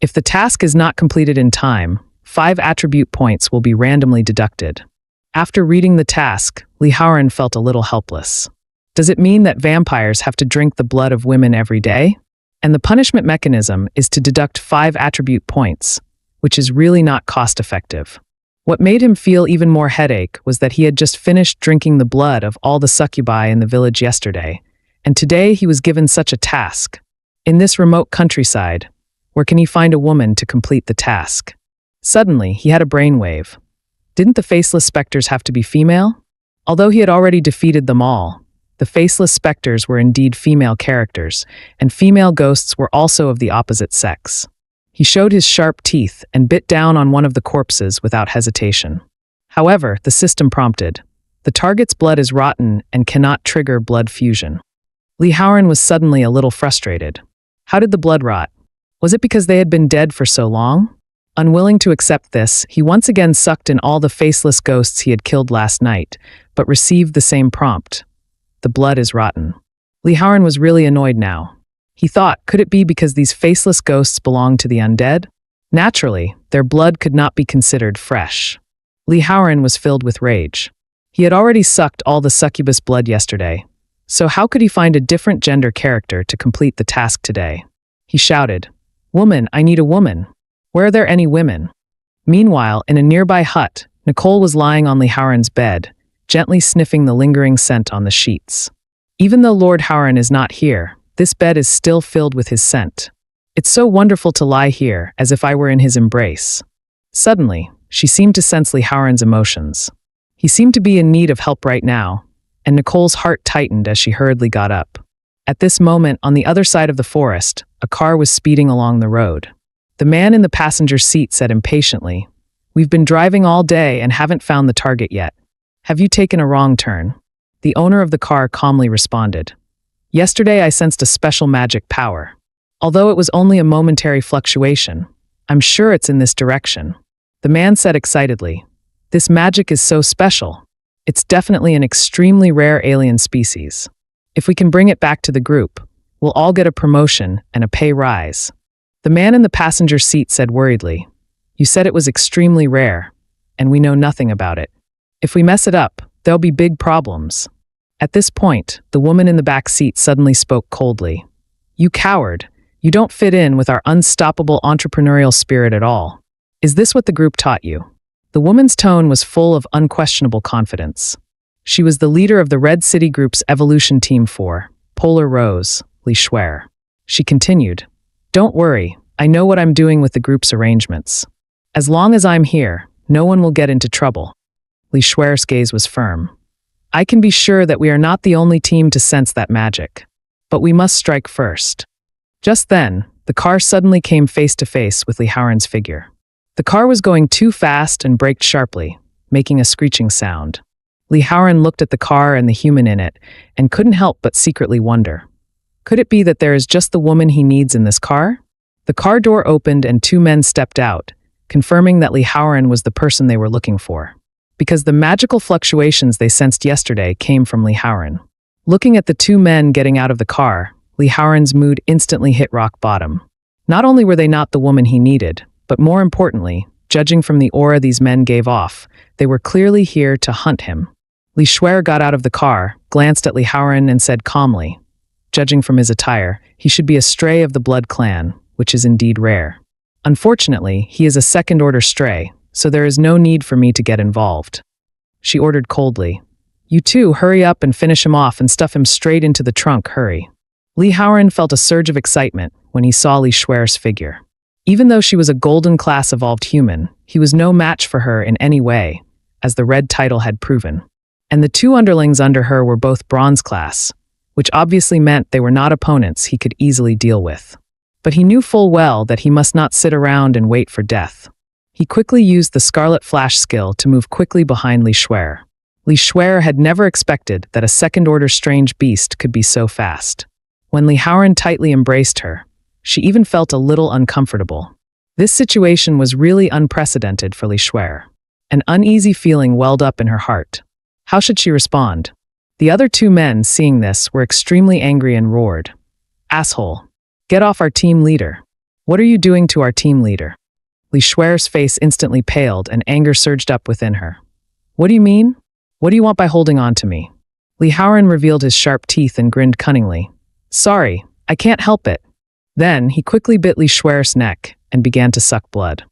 If the task is not completed in time, 5 attribute points will be randomly deducted. After reading the task, Li Haoran felt a little helpless. Does it mean that vampires have to drink the blood of women every day? And the punishment mechanism is to deduct 5 attribute points, which is really not cost-effective. What made him feel even more headache was that he had just finished drinking the blood of all the succubi in the village yesterday, and today he was given such a task. In this remote countryside, where can he find a woman to complete the task? Suddenly, he had a brainwave. Didn't the faceless specters have to be female? Although he had already defeated them all, the faceless specters were indeed female characters, and female ghosts were also of the opposite sex. He showed his sharp teeth and bit down on one of the corpses without hesitation. However, the system prompted. The target's blood is rotten and cannot trigger blood fusion. Li Haoran was suddenly a little frustrated. How did the blood rot? Was it because they had been dead for so long? Unwilling to accept this, he once again sucked in all the faceless ghosts he had killed last night, but received the same prompt. The blood is rotten. Li Haoran was really annoyed now. He thought, could it be because these faceless ghosts belonged to the undead? Naturally, their blood could not be considered fresh. Li Haoran was filled with rage. He had already sucked all the succubus blood yesterday, So how could he find a different gender character to complete the task today? He shouted, "Woman, I need a woman. Where are there any women?" Meanwhile, in a nearby hut, Nicole was lying on Lee Howren's bed, gently sniffing the lingering scent on the sheets. Even though Lord Howren is not here, this bed is still filled with his scent. It's so wonderful to lie here, as if I were in his embrace. Suddenly, she seemed to sense Lee Howren's emotions. He seemed to be in need of help right now, and Nicole's heart tightened as she hurriedly got up. At this moment, on the other side of the forest, a car was speeding along the road. The man in the passenger seat said impatiently, "We've been driving all day and haven't found the target yet. Have you taken a wrong turn?" The owner of the car calmly responded, "Yesterday I sensed a special magic power. Although it was only a momentary fluctuation, I'm sure it's in this direction." The man said excitedly, "This magic is so special. It's definitely an extremely rare alien species. If we can bring it back to the group, we'll all get a promotion and a pay rise." The man in the passenger seat said worriedly, "You said it was extremely rare, and we know nothing about it. If we mess it up, there'll be big problems." At this point, the woman in the back seat suddenly spoke coldly. "You coward, you don't fit in with our unstoppable entrepreneurial spirit at all. Is this what the group taught you?" The woman's tone was full of unquestionable confidence. She was the leader of the Red City Group's Evolution Team 4, Polar Rose, Lee Schwer. She continued, "Don't worry, I know what I'm doing with the group's arrangements. As long as I'm here, no one will get into trouble." Lee Schwer's gaze was firm. "I can be sure that we are not the only team to sense that magic. But we must strike first." Just then, the car suddenly came face to face with Lee Howren's figure. The car was going too fast and braked sharply, making a screeching sound. Lee Howren looked at the car and the human in it, and couldn't help but secretly wonder. Could it be that there is just the woman he needs in this car? The car door opened and two men stepped out, confirming that Lee Howren was the person they were looking for. Because the magical fluctuations they sensed yesterday came from Lee Howren. Looking at the two men getting out of the car, Lee Howren's mood instantly hit rock bottom. Not only were they not the woman he needed, but more importantly, judging from the aura these men gave off, they were clearly here to hunt him. Lee Schwer got out of the car, glanced at Lee Howren and said calmly, "Judging from his attire, he should be a stray of the Blood Clan, which is indeed rare. Unfortunately, he is a second-order stray, so there is no need for me to get involved." She ordered coldly, "You two hurry up and finish him off and stuff him straight into the trunk, hurry." Lee Howren felt a surge of excitement when he saw Lee Schwer's figure. Even though she was a golden-class evolved human, he was no match for her in any way, as the red title had proven. And the two underlings under her were both bronze class, which obviously meant they were not opponents he could easily deal with. But he knew full well that he must not sit around and wait for death. He quickly used the Scarlet Flash skill to move quickly behind Lee Schwer. Lee Schwer had never expected that a second-order strange beast could be so fast. When Lee Howren tightly embraced her, she even felt a little uncomfortable. This situation was really unprecedented for Lee Schwer. An uneasy feeling welled up in her heart. How should she respond? The other two men, seeing this, were extremely angry and roared, "Asshole! Get off our team leader! What are you doing to our team leader?" Lee Schwer's face instantly paled and anger surged up within her. "What do you mean? What do you want by holding on to me?" Lee Howren revealed his sharp teeth and grinned cunningly. "Sorry, I can't help it." Then, he quickly bit Lee Schwer's neck and began to suck blood.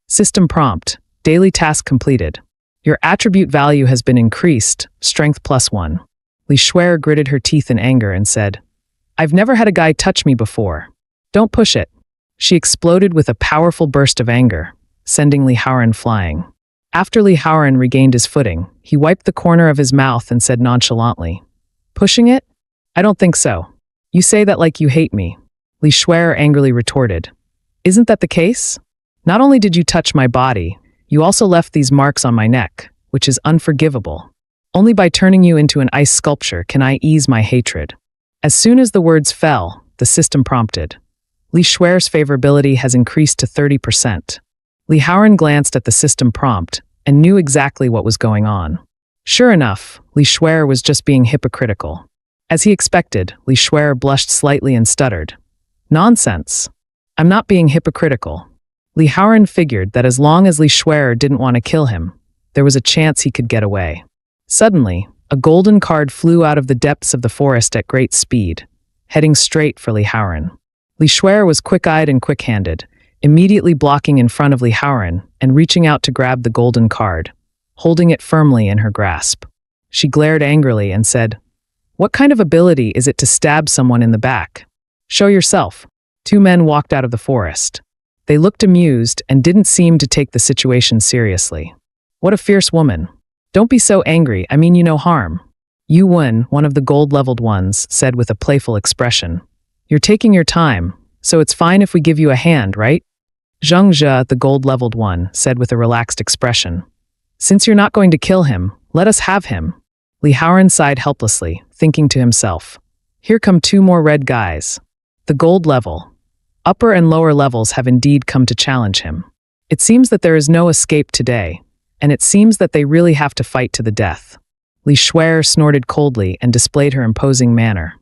System prompt. Daily task completed. Your attribute value has been increased, strength +1. Lee Schwer gritted her teeth in anger and said, "I've never had a guy touch me before. Don't push it." She exploded with a powerful burst of anger, sending Lee Howren flying. After Lee Howren regained his footing, he wiped the corner of his mouth and said nonchalantly, "Pushing it? I don't think so. You say that like you hate me." Lee Schwer angrily retorted, "Isn't that the case? Not only did you touch my body, you also left these marks on my neck, which is unforgivable. Only by turning you into an ice sculpture can I ease my hatred." As soon as the words fell, the system prompted, "Lee Schwer's favorability has increased to 30%. Lee Howren glanced at the system prompt and knew exactly what was going on. Sure enough, Lee Schwer was just being hypocritical. As he expected, Lee Schwer blushed slightly and stuttered, "Nonsense. I'm not being hypocritical." Lee Howren figured that as long as Lee Schwer didn't want to kill him, there was a chance he could get away. Suddenly, A golden card flew out of the depths of the forest at great speed, heading straight for Li Haoran. Li Shuer was quick-eyed and quick-handed, immediately blocking in front of Li Haoran and reaching out to grab the golden card, holding it firmly in her grasp. She glared angrily and said, "What kind of ability is it to stab someone in the back? Show yourself." Two men walked out of the forest. They looked amused and didn't seem to take the situation seriously. "What a fierce woman. Don't be so angry, I mean you no harm." Yu Wen, one of the gold-leveled ones, said with a playful expression. "You're taking your time, so it's fine if we give you a hand, right?" Zheng Zhe, the gold-leveled one, said with a relaxed expression. "Since you're not going to kill him, let us have him." Li Haoran sighed helplessly, thinking to himself, "Here come two more red guys." The gold level. Upper and lower levels have indeed come to challenge him. It seems that there is no escape today, and it seems that they really have to fight to the death. Li Shuer snorted coldly and displayed her imposing manner.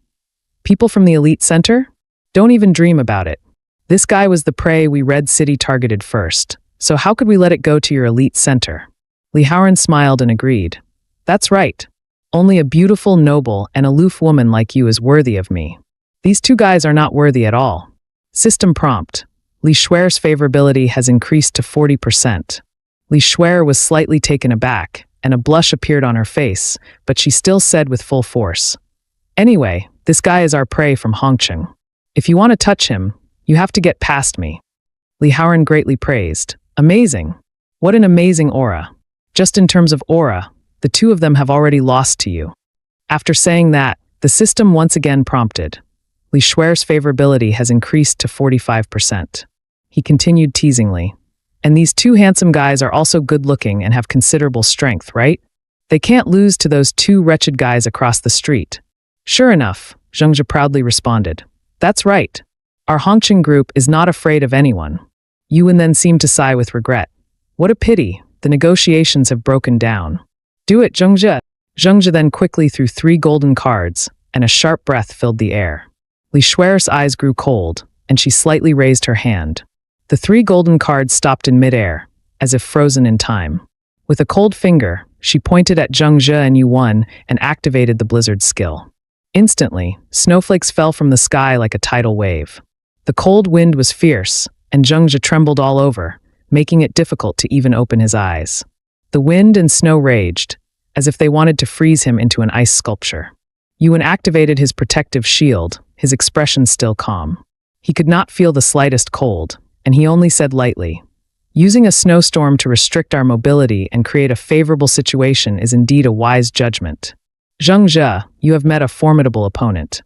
"People from the elite center? Don't even dream about it. This guy was the prey we Red City targeted first, so how could we let it go to your elite center?" Li Haoran smiled and agreed. "That's right. Only a beautiful, noble, and aloof woman like you is worthy of me. These two guys are not worthy at all." System prompt. Li Shuer's favorability has increased to 40%. Li Shuer was slightly taken aback, and a blush appeared on her face, but she still said with full force, "Anyway, this guy is our prey from Hongqing. If you want to touch him, you have to get past me." Li Haoran greatly praised. "Amazing. What an amazing aura. Just in terms of aura, the two of them have already lost to you." After saying that, the system once again prompted. Li Shuer's favorability has increased to 45%. He continued teasingly. "And these two handsome guys are also good-looking and have considerable strength, right? They can't lose to those two wretched guys across the street." "Sure enough," Zheng Zhe proudly responded. "That's right. Our Hongqing group is not afraid of anyone." Yu Wen then seemed to sigh with regret. "What a pity, the negotiations have broken down." "Do it, Zheng Zhe." Zheng Zhe then quickly threw 3 golden cards, and a sharp breath filled the air. Li Shuer's eyes grew cold, and she slightly raised her hand. The 3 golden cards stopped in midair, as if frozen in time. With a cold finger, she pointed at Zheng Zhe and Yu Wen and activated the blizzard skill. Instantly, snowflakes fell from the sky like a tidal wave. The cold wind was fierce, and Zheng Zhe trembled all over, making it difficult to even open his eyes. The wind and snow raged, as if they wanted to freeze him into an ice sculpture. Yu Wen activated his protective shield, his expression still calm. He could not feel the slightest cold, and he only said lightly, "Using a snowstorm to restrict our mobility and create a favorable situation is indeed a wise judgment. Zheng Zhe, you have met a formidable opponent."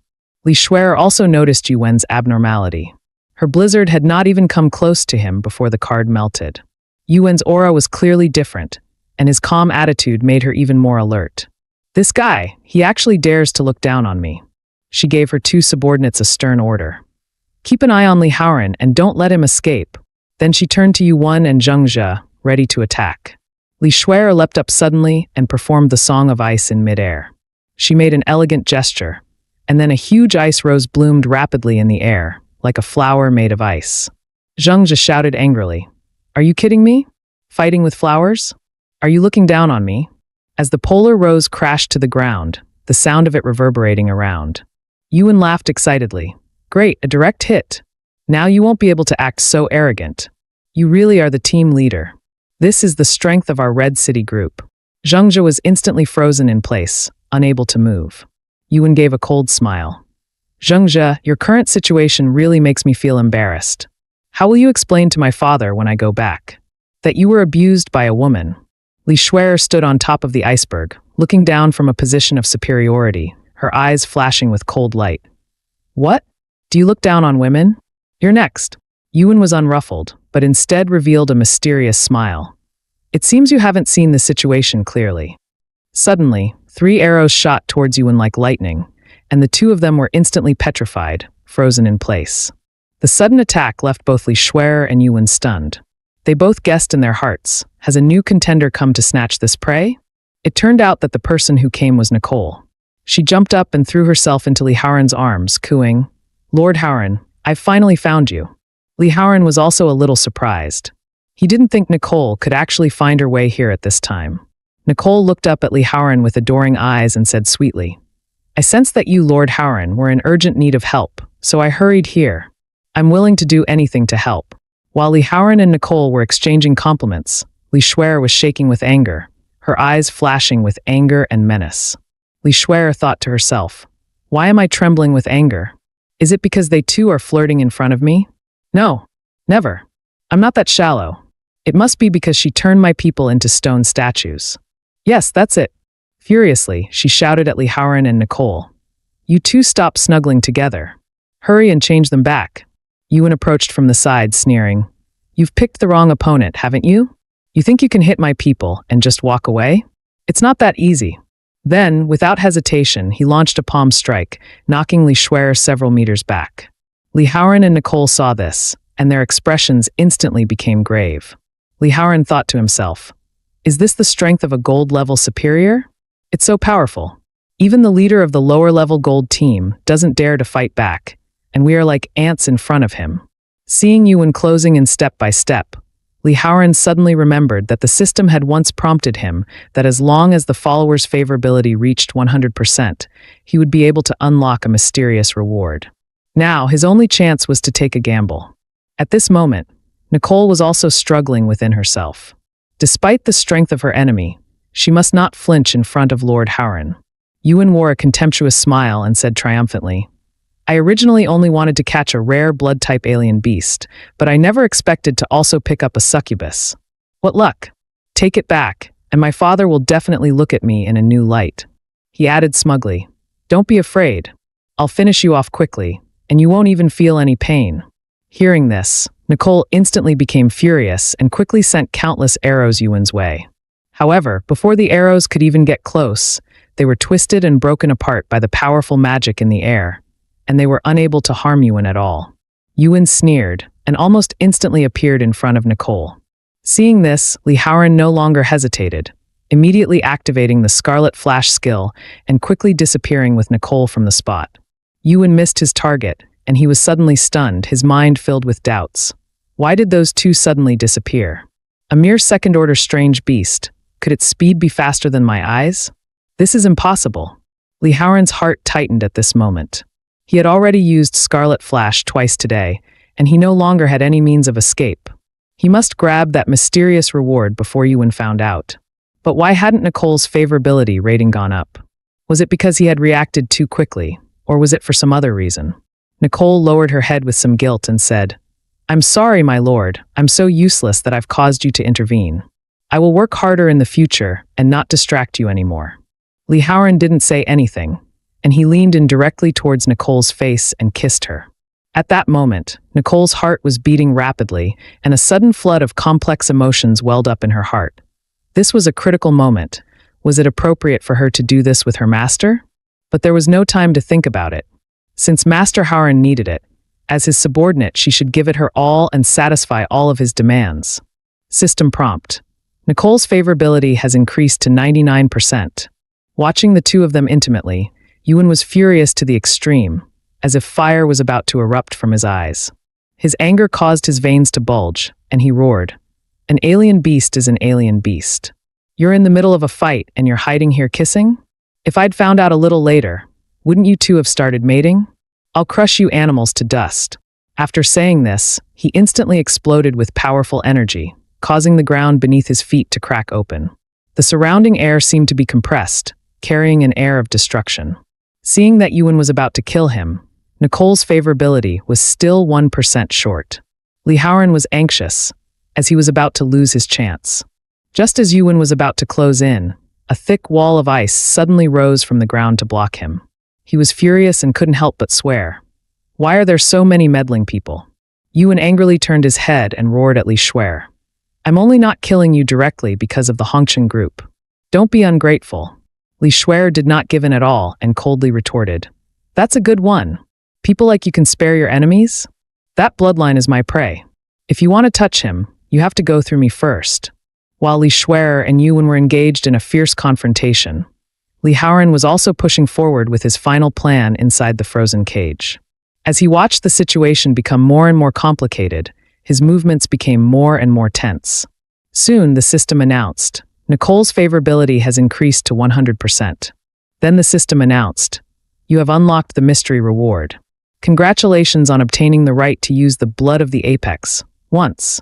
Li Shuer also noticed Yu Wen's abnormality. Her blizzard had not even come close to him before the card melted. Yu Wen's aura was clearly different, and his calm attitude made her even more alert. "This guy, he actually dares to look down on me." She gave her 2 subordinates a stern order. "Keep an eye on Li Haoran and don't let him escape." Then she turned to Yu Wen and Zheng Zhe, ready to attack. Li Shuer leapt up suddenly and performed the Song of Ice in midair. She made an elegant gesture, and then a huge ice rose bloomed rapidly in the air, like a flower made of ice. Zheng Zhe shouted angrily, "Are you kidding me? Fighting with flowers? Are you looking down on me?" As the polar rose crashed to the ground, the sound of it reverberating around. Yu Wen laughed excitedly. "Great, a direct hit. Now you won't be able to act so arrogant. You really are the team leader. This is the strength of our Red City group." Zheng Zhe was instantly frozen in place, unable to move. Yu Wen gave a cold smile. "Zheng Zhe, your current situation really makes me feel embarrassed. How will you explain to my father when I go back that you were abused by a woman?" Li Shuer stood on top of the iceberg, looking down from a position of superiority, her eyes flashing with cold light. "What? Do you look down on women? You're next." Yu Wen was unruffled, but instead revealed a mysterious smile. "It seems you haven't seen the situation clearly." Suddenly, 3 arrows shot towards Yu Wen like lightning, and the 2 of them were instantly petrified, frozen in place. The sudden attack left both Li Shuer and Yu Wen stunned. They both guessed in their hearts, has a new contender come to snatch this prey? It turned out that the person who came was Nicole. She jumped up and threw herself into Li Haoran's arms, cooing, "Lord Haoran, I've finally found you." Li Haoran was also a little surprised. He didn't think Nicole could actually find her way here at this time. Nicole looked up at Li Haoran with adoring eyes and said sweetly, I sense that you, Lord Haoran, were in urgent need of help, so I hurried here. I'm willing to do anything to help. While Li Haoran and Nicole were exchanging compliments, Li Shuer was shaking with anger, her eyes flashing with anger and menace. Li Shuer thought to herself, why am I trembling with anger? Is it because they too are flirting in front of me? No, never. I'm not that shallow. It must be because she turned my people into stone statues. Yes, that's it. Furiously, she shouted at Li Haoran and Nicole. You two stop snuggling together. Hurry and change them back. Yuan approached from the side, sneering. You've picked the wrong opponent, haven't you? You think you can hit my people and just walk away? It's not that easy. Then, without hesitation, he launched a palm strike, knocking Li Shuer several meters back. Li Haoran and Nicole saw this, and their expressions instantly became grave. Li Haoran thought to himself, is this the strength of a gold-level superior? It's so powerful. Even the leader of the lower-level gold team doesn't dare to fight back, and we are like ants in front of him. Seeing Yuan closing in step by step, Li Haoran suddenly remembered that the system had once prompted him that as long as the follower's favorability reached 100%, he would be able to unlock a mysterious reward. Now, his only chance was to take a gamble. At this moment, Nicole was also struggling within herself. Despite the strength of her enemy, she must not flinch in front of Lord Haoran. Yuan wore a contemptuous smile and said triumphantly, I originally only wanted to catch a rare blood-type alien beast, but I never expected to also pick up a succubus. What luck! Take it back, and my father will definitely look at me in a new light. He added smugly, Don't be afraid. I'll finish you off quickly, and you won't even feel any pain. Hearing this, Nicole instantly became furious and quickly sent countless arrows Yuan's way. However, before the arrows could even get close, they were twisted and broken apart by the powerful magic in the air, and they were unable to harm Yuan at all. Yuan sneered and almost instantly appeared in front of Nicole. Seeing this, Li Haoran no longer hesitated, immediately activating the Scarlet Flash skill and quickly disappearing with Nicole from the spot. Yuan missed his target, and he was suddenly stunned, his mind filled with doubts. Why did those two suddenly disappear? A mere second-order strange beast. Could its speed be faster than my eyes? This is impossible. Li Haoran's heart tightened at this moment. He had already used Scarlet Flash twice today, and he no longer had any means of escape. He must grab that mysterious reward before Yuan found out. But why hadn't Nicole's favorability rating gone up? Was it because he had reacted too quickly, or was it for some other reason? Nicole lowered her head with some guilt and said, I'm sorry, my lord. I'm so useless that I've caused you to intervene. I will work harder in the future and not distract you anymore. Li Haoran didn't say anything, and he leaned in directly towards Nicole's face and kissed her. At that moment, Nicole's heart was beating rapidly, and a sudden flood of complex emotions welled up in her heart. This was a critical moment. Was it appropriate for her to do this with her master? But there was no time to think about it. Since Master Haoran needed it, as his subordinate, she should give it her all and satisfy all of his demands. System prompt. Nicole's favorability has increased to 99%. Watching the two of them intimately, Yuan was furious to the extreme, as if fire was about to erupt from his eyes. His anger caused his veins to bulge, and he roared, An alien beast is an alien beast. You're in the middle of a fight and you're hiding here kissing? If I'd found out a little later, wouldn't you two have started mating? I'll crush you animals to dust. After saying this, he instantly exploded with powerful energy, causing the ground beneath his feet to crack open. The surrounding air seemed to be compressed, carrying an air of destruction. Seeing that Yuan was about to kill him, Nicole's favorability was still 1% short. Li Haoran was anxious, as he was about to lose his chance. Just as Yuan was about to close in, a thick wall of ice suddenly rose from the ground to block him. He was furious and couldn't help but swear. Why are there so many meddling people? Yuan angrily turned his head and roared at Li Shuer. I'm only not killing you directly because of the Hongchen group. Don't be ungrateful. Li Shuer did not give in at all and coldly retorted. That's a good one. People like you can spare your enemies? That bloodline is my prey. If you want to touch him, you have to go through me first. While Li Shuer and Yuan were engaged in a fierce confrontation, Li Haoran was also pushing forward with his final plan inside the frozen cage. As he watched the situation become more and more complicated, his movements became more and more tense. Soon, the system announced, Nicole's favorability has increased to 100%. Then the system announced, "You have unlocked the mystery reward. Congratulations on obtaining the right to use the blood of the apex, once."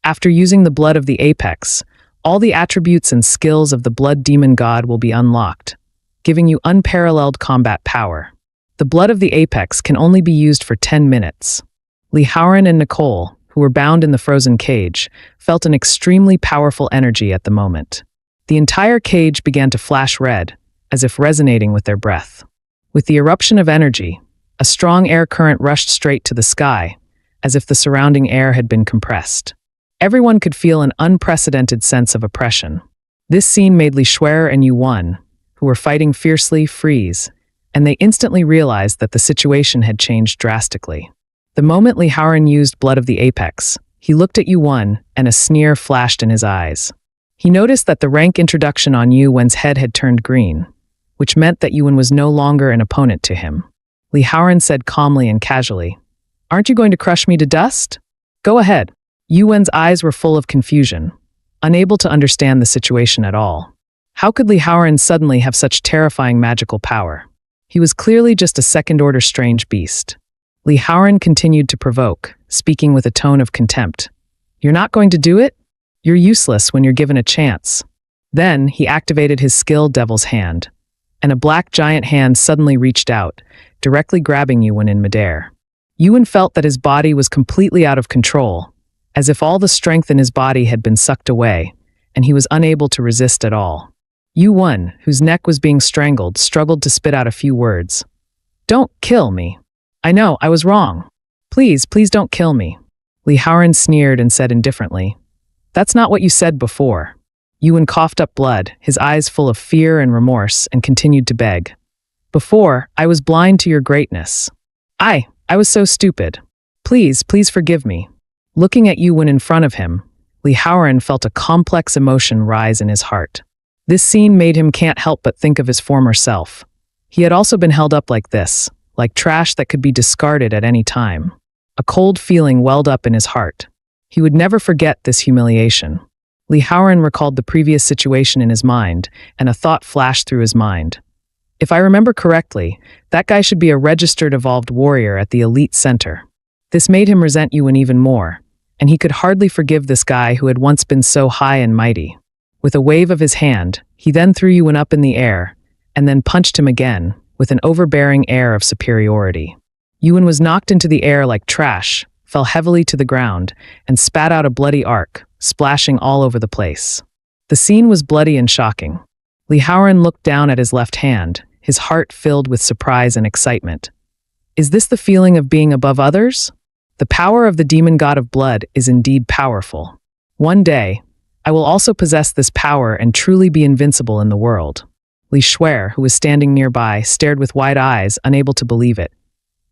After using the blood of the apex, all the attributes and skills of the blood demon god will be unlocked, giving you unparalleled combat power. The blood of the apex can only be used for 10 minutes. Li Haoran and Nicole, who were bound in the frozen cage, felt an extremely powerful energy at the moment. The entire cage began to flash red, as if resonating with their breath. With the eruption of energy, a strong air current rushed straight to the sky, as if the surrounding air had been compressed. Everyone could feel an unprecedented sense of oppression. This scene made Li Shuer and Yuan, who were fighting fiercely, freeze, and they instantly realized that the situation had changed drastically. The moment Li Haoran used blood of the apex, he looked at Yuan and a sneer flashed in his eyes. He noticed that the rank introduction on Yuan's head had turned green, which meant that Yuan was no longer an opponent to him. Li Haoran said calmly and casually, "Aren't you going to crush me to dust? Go ahead." Yuan's eyes were full of confusion, unable to understand the situation at all. How could Li Haoran suddenly have such terrifying magical power? He was clearly just a second-order strange beast. Li Haoran continued to provoke, speaking with a tone of contempt. "You're not going to do it? You're useless when you're given a chance." Then he activated his skill Devil's Hand, and a black giant hand suddenly reached out, directly grabbing Yuan in midair. Yuan felt that his body was completely out of control, as if all the strength in his body had been sucked away, and he was unable to resist at all. Yuan, whose neck was being strangled, struggled to spit out a few words. "Don't kill me. I know, I was wrong. Please, please don't kill me." Li Haoran sneered and said indifferently, "That's not what you said before." Yuan coughed up blood, his eyes full of fear and remorse, and continued to beg. "Before, I was blind to your greatness. I was so stupid. Please, please forgive me." Looking at Yuan in front of him, Li Haoran felt a complex emotion rise in his heart. This scene made him can't help but think of his former self. He had also been held up like this, like trash that could be discarded at any time. A cold feeling welled up in his heart. He would never forget this humiliation. Li Haoran recalled the previous situation in his mind, and a thought flashed through his mind. If I remember correctly, that guy should be a registered evolved warrior at the elite center. This made him resent Yuan even more, and he could hardly forgive this guy who had once been so high and mighty. With a wave of his hand, he then threw Yuan up in the air, and then punched him again, with an overbearing air of superiority. Yuan was knocked into the air like trash, fell heavily to the ground, and spat out a bloody arc, splashing all over the place. The scene was bloody and shocking. Li Haoran looked down at his left hand, his heart filled with surprise and excitement. Is this the feeling of being above others? The power of the demon god of blood is indeed powerful. One day, I will also possess this power and truly be invincible in the world. Li Shuer, who was standing nearby, stared with wide eyes, unable to believe it.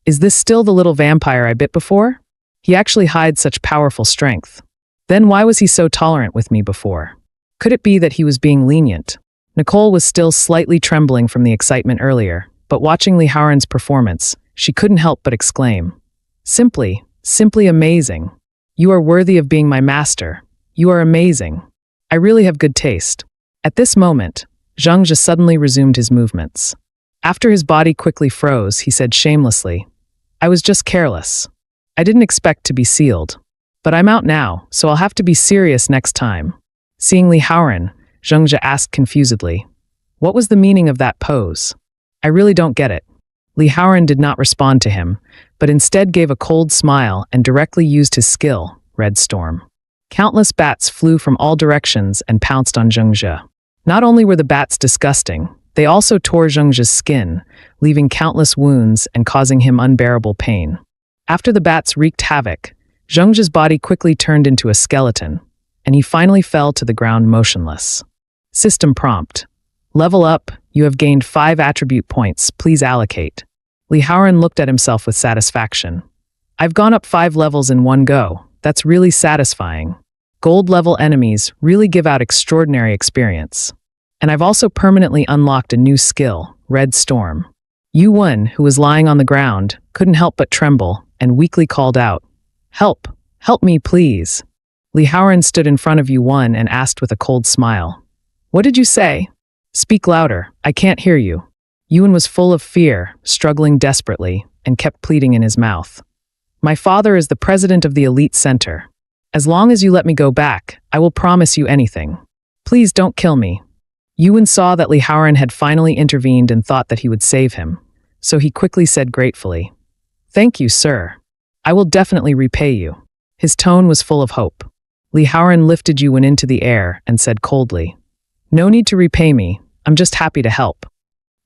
Is this still the little vampire I bit before? He actually hides such powerful strength. Then why was he so tolerant with me before? Could it be that he was being lenient? Nicole was still slightly trembling from the excitement earlier, but watching Li Haoran's performance, she couldn't help but exclaim, Simply amazing. You are worthy of being my master. You are amazing. I really have good taste." At this moment, Zhang Zhe suddenly resumed his movements. After his body quickly froze, he said shamelessly, "I was just careless. I didn't expect to be sealed. But I'm out now, so I'll have to be serious next time." Seeing Li Haoran, Zhang Zhe asked confusedly, "What was the meaning of that pose? I really don't get it." Li Haoran did not respond to him, but instead gave a cold smile and directly used his skill, Red Storm. Countless bats flew from all directions and pounced on Zhang Zhe. Not only were the bats disgusting, they also tore Zhang Zhe's skin, leaving countless wounds and causing him unbearable pain. After the bats wreaked havoc, Zhang Zhe's body quickly turned into a skeleton, and he finally fell to the ground motionless. System prompt. Level up, you have gained 5 attribute points, please allocate. Li Haoran looked at himself with satisfaction. I've gone up 5 levels in one go. That's really satisfying. Gold-level enemies really give out extraordinary experience. And I've also permanently unlocked a new skill, Red Storm. Yuan, who was lying on the ground, couldn't help but tremble and weakly called out, Help! Help me, please! Li Haoran stood in front of Yuan and asked with a cold smile, What did you say? Speak louder, I can't hear you. Yuan was full of fear, struggling desperately, and kept pleading in his mouth. My father is the president of the elite center. As long as you let me go back, I will promise you anything. Please don't kill me. Yuan saw that Li Haoran had finally intervened and thought that he would save him, so he quickly said gratefully, Thank you, sir. I will definitely repay you. His tone was full of hope. Li Haoran lifted Yuan into the air and said coldly, No need to repay me, I'm just happy to help.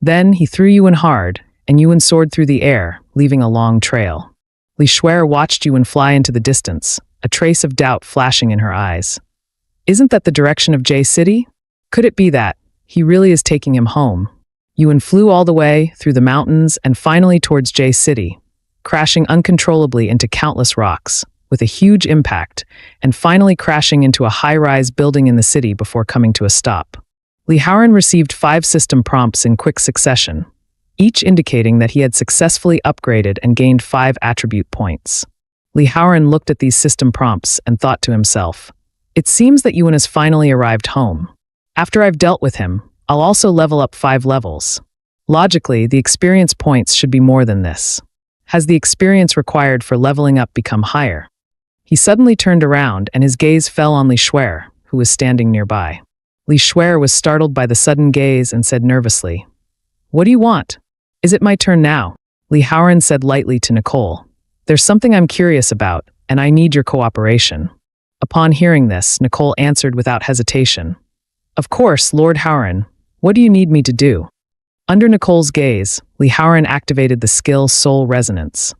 Then he threw Yuan hard, and Yuan soared through the air, leaving a long trail. Li Shuer watched Yuan fly into the distance, a trace of doubt flashing in her eyes. Isn't that the direction of J City? Could it be that he really is taking him home? Yuan flew all the way, through the mountains, and finally towards J City, crashing uncontrollably into countless rocks, with a huge impact, and finally crashing into a high-rise building in the city before coming to a stop. Li Haoran received 5 system prompts in quick succession, each indicating that he had successfully upgraded and gained 5 attribute points. Li Haoran looked at these system prompts and thought to himself, It seems that Yuan has finally arrived home. After I've dealt with him, I'll also level up 5 levels. Logically, the experience points should be more than this. Has the experience required for leveling up become higher? He suddenly turned around and his gaze fell on Li Shuer, who was standing nearby. Li Shuer was startled by the sudden gaze and said nervously, What do you want? Is it my turn now? Li Haoran said lightly to Nicole, There's something I'm curious about, and I need your cooperation. Upon hearing this, Nicole answered without hesitation, Of course, Lord Haoran, what do you need me to do? Under Nicole's gaze, Li Haoran activated the skill Soul Resonance.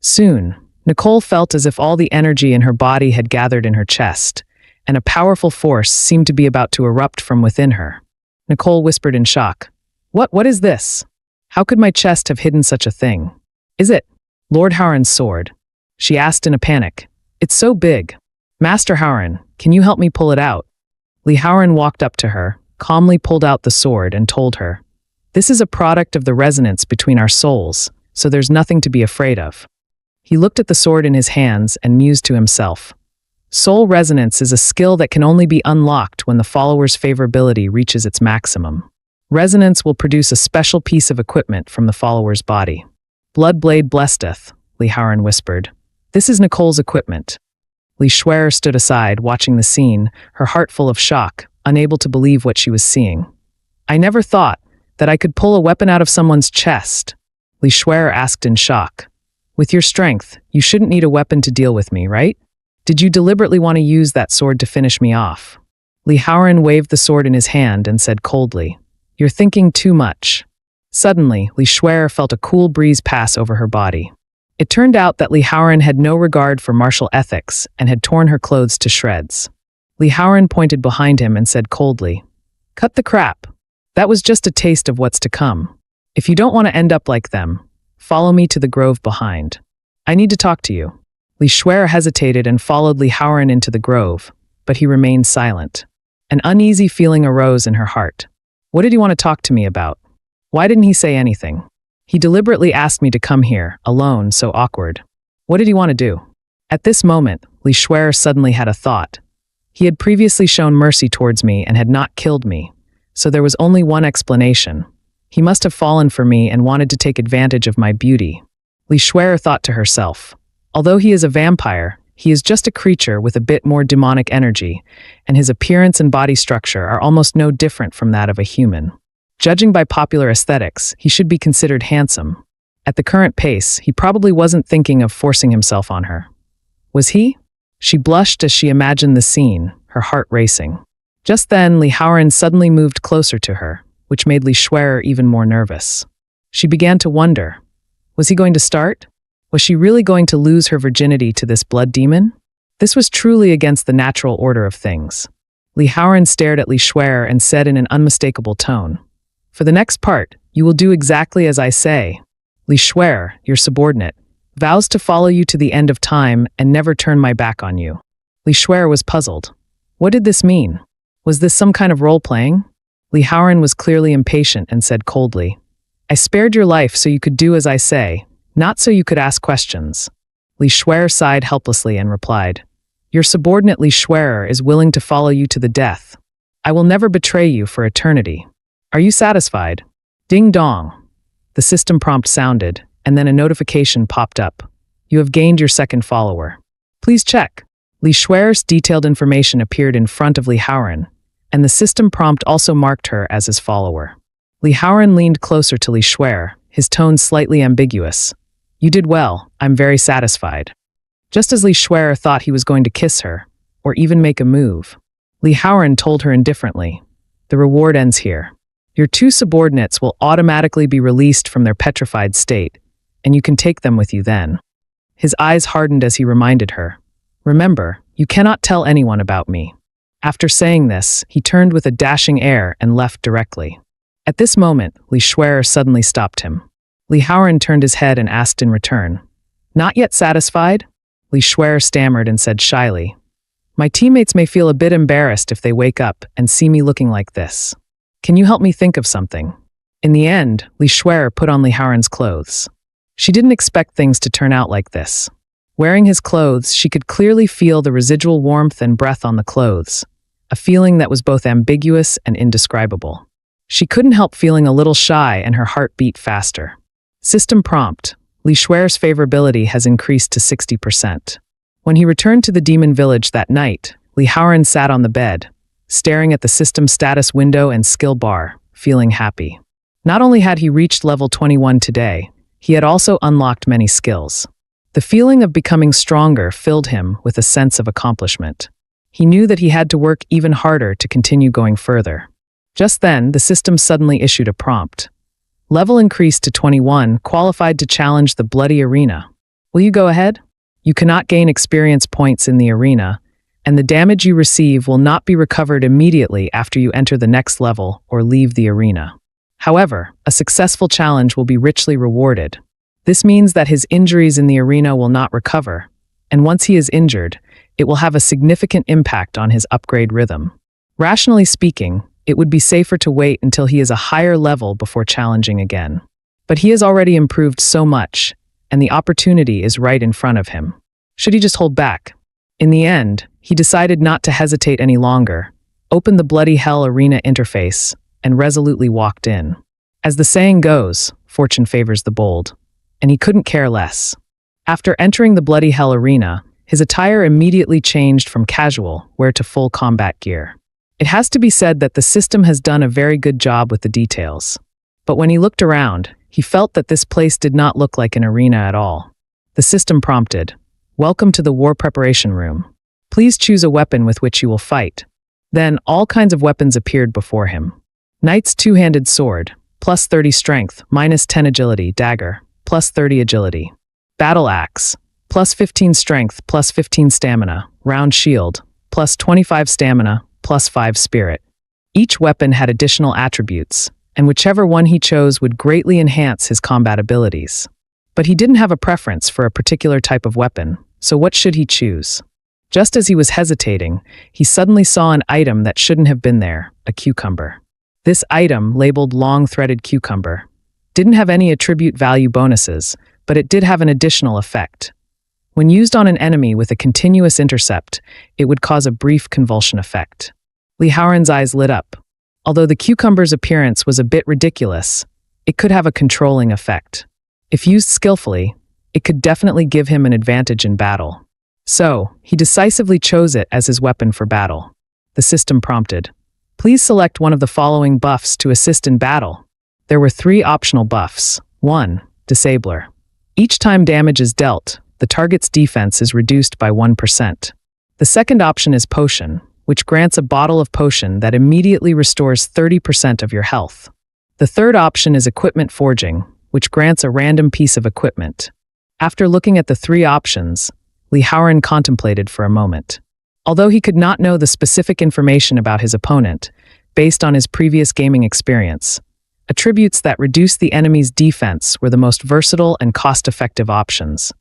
Soon, Nicole felt as if all the energy in her body had gathered in her chest, and a powerful force seemed to be about to erupt from within her. Nicole whispered in shock, What is this? How could my chest have hidden such a thing? Is it Lord Haoran's sword? She asked in a panic. It's so big. Master Haoran, can you help me pull it out? Li Haoran walked up to her, calmly pulled out the sword and told her, This is a product of the resonance between our souls, so there's nothing to be afraid of. He looked at the sword in his hands and mused to himself. Soul Resonance is a skill that can only be unlocked when the follower's favorability reaches its maximum. Resonance will produce a special piece of equipment from the follower's body. Bloodblade blesseth, Li Haoran whispered. This is Nicole's equipment. Li Shuer stood aside, watching the scene, her heart full of shock, unable to believe what she was seeing. I never thought that I could pull a weapon out of someone's chest, Li Shuer asked in shock. With your strength, you shouldn't need a weapon to deal with me, right? Did you deliberately want to use that sword to finish me off? Li Haoran waved the sword in his hand and said coldly, You're thinking too much. Suddenly, Li Shuer felt a cool breeze pass over her body. It turned out that Li Haoran had no regard for martial ethics and had torn her clothes to shreds. Li Haoran pointed behind him and said coldly, Cut the crap. That was just a taste of what's to come. If you don't want to end up like them, follow me to the grove behind. I need to talk to you. Li Shuer hesitated and followed Li Haoran into the grove, but he remained silent. An uneasy feeling arose in her heart. What did he want to talk to me about? Why didn't he say anything? He deliberately asked me to come here, alone, so awkward. What did he want to do? At this moment, Li Shuer suddenly had a thought. He had previously shown mercy towards me and had not killed me, so there was only one explanation. He must have fallen for me and wanted to take advantage of my beauty. Li Shuer thought to herself, although he is a vampire, he is just a creature with a bit more demonic energy, and his appearance and body structure are almost no different from that of a human. Judging by popular aesthetics, he should be considered handsome. At the current pace, he probably wasn't thinking of forcing himself on her. Was he? She blushed as she imagined the scene, her heart racing. Just then, Li Haoran suddenly moved closer to her, which made Li Shuer even more nervous. She began to wonder, was he going to start? Was she really going to lose her virginity to this blood demon? This was truly against the natural order of things. Li Haoran stared at Li Shuer and said in an unmistakable tone, For the next part, you will do exactly as I say. Li Shuer, your subordinate, vows to follow you to the end of time and never turn my back on you. Li Shuer was puzzled. What did this mean? Was this some kind of role-playing? Li Haoran was clearly impatient and said coldly, I spared your life so you could do as I say, not so you could ask questions. Li Shuer sighed helplessly and replied, Your subordinate Li Shuer is willing to follow you to the death. I will never betray you for eternity. Are you satisfied? Ding dong. The system prompt sounded, and then a notification popped up. You have gained your second follower. Please check. Li Shuer's detailed information appeared in front of Li Haoran, and the system prompt also marked her as his follower. Li Haoran leaned closer to Li Shuer, his tone slightly ambiguous. You did well, I'm very satisfied. Just as Li Shuer thought he was going to kiss her, or even make a move, Li Haoran told her indifferently, the reward ends here. Your two subordinates will automatically be released from their petrified state, and you can take them with you then. His eyes hardened as he reminded her, remember, you cannot tell anyone about me. After saying this, he turned with a dashing air and left directly. At this moment, Li Shuer suddenly stopped him. Li Haoran turned his head and asked in return, not yet satisfied? Li Shuer stammered and said shyly, my teammates may feel a bit embarrassed if they wake up and see me looking like this. Can you help me think of something? In the end, Li Shuer put on Li Haoran's clothes. She didn't expect things to turn out like this. Wearing his clothes, she could clearly feel the residual warmth and breath on the clothes, a feeling that was both ambiguous and indescribable. She couldn't help feeling a little shy and her heart beat faster. System prompt. Li Shuer's favorability has increased to 60%. When he returned to the demon village that night, Li Haoran sat on the bed, staring at the system status window and skill bar, feeling happy. Not only had he reached level 21 today, he had also unlocked many skills. The feeling of becoming stronger filled him with a sense of accomplishment. He knew that he had to work even harder to continue going further. Just then, the system suddenly issued a prompt. Level increased to 21, qualified to challenge the bloody arena. Will you go ahead? You cannot gain experience points in the arena, and the damage you receive will not be recovered immediately after you enter the next level or leave the arena. However, a successful challenge will be richly rewarded. This means that his injuries in the arena will not recover, and once he is injured, it will have a significant impact on his upgrade rhythm. Rationally speaking, it would be safer to wait until he is a higher level before challenging again. But he has already improved so much, and the opportunity is right in front of him. Should he just hold back? In the end, he decided not to hesitate any longer, opened the Bloody Hell Arena interface, and resolutely walked in. As the saying goes, fortune favors the bold, and he couldn't care less. After entering the Bloody Hell Arena, his attire immediately changed from casual wear to full combat gear. It has to be said that the system has done a very good job with the details. But when he looked around, he felt that this place did not look like an arena at all. The system prompted, welcome to the war preparation room. Please choose a weapon with which you will fight. Then, all kinds of weapons appeared before him. Knight's two-handed sword, plus 30 strength, minus 10 agility, dagger, plus 30 agility. Battle axe, plus 15 strength, plus 15 stamina, round shield, plus 25 stamina, plus 5 spirit. Each weapon had additional attributes, and whichever one he chose would greatly enhance his combat abilities. But he didn't have a preference for a particular type of weapon, so what should he choose? Just as he was hesitating, he suddenly saw an item that shouldn't have been there, a cucumber. This item, labeled long-threaded cucumber, didn't have any attribute value bonuses, but it did have an additional effect. When used on an enemy with a continuous intercept, it would cause a brief convulsion effect. Li Haoran's eyes lit up. Although the cucumber's appearance was a bit ridiculous, it could have a controlling effect. If used skillfully, it could definitely give him an advantage in battle. So, he decisively chose it as his weapon for battle. The system prompted, please select one of the following buffs to assist in battle. There were 3 optional buffs. 1. Disabler. Each time damage is dealt, the target's defense is reduced by 1%. The second option is Potion, which grants a bottle of potion that immediately restores 30% of your health. The third option is Equipment Forging, which grants a random piece of equipment. After looking at the 3 options, Li Haoran contemplated for a moment. Although he could not know the specific information about his opponent, based on his previous gaming experience, attributes that reduce the enemy's defense were the most versatile and cost-effective options,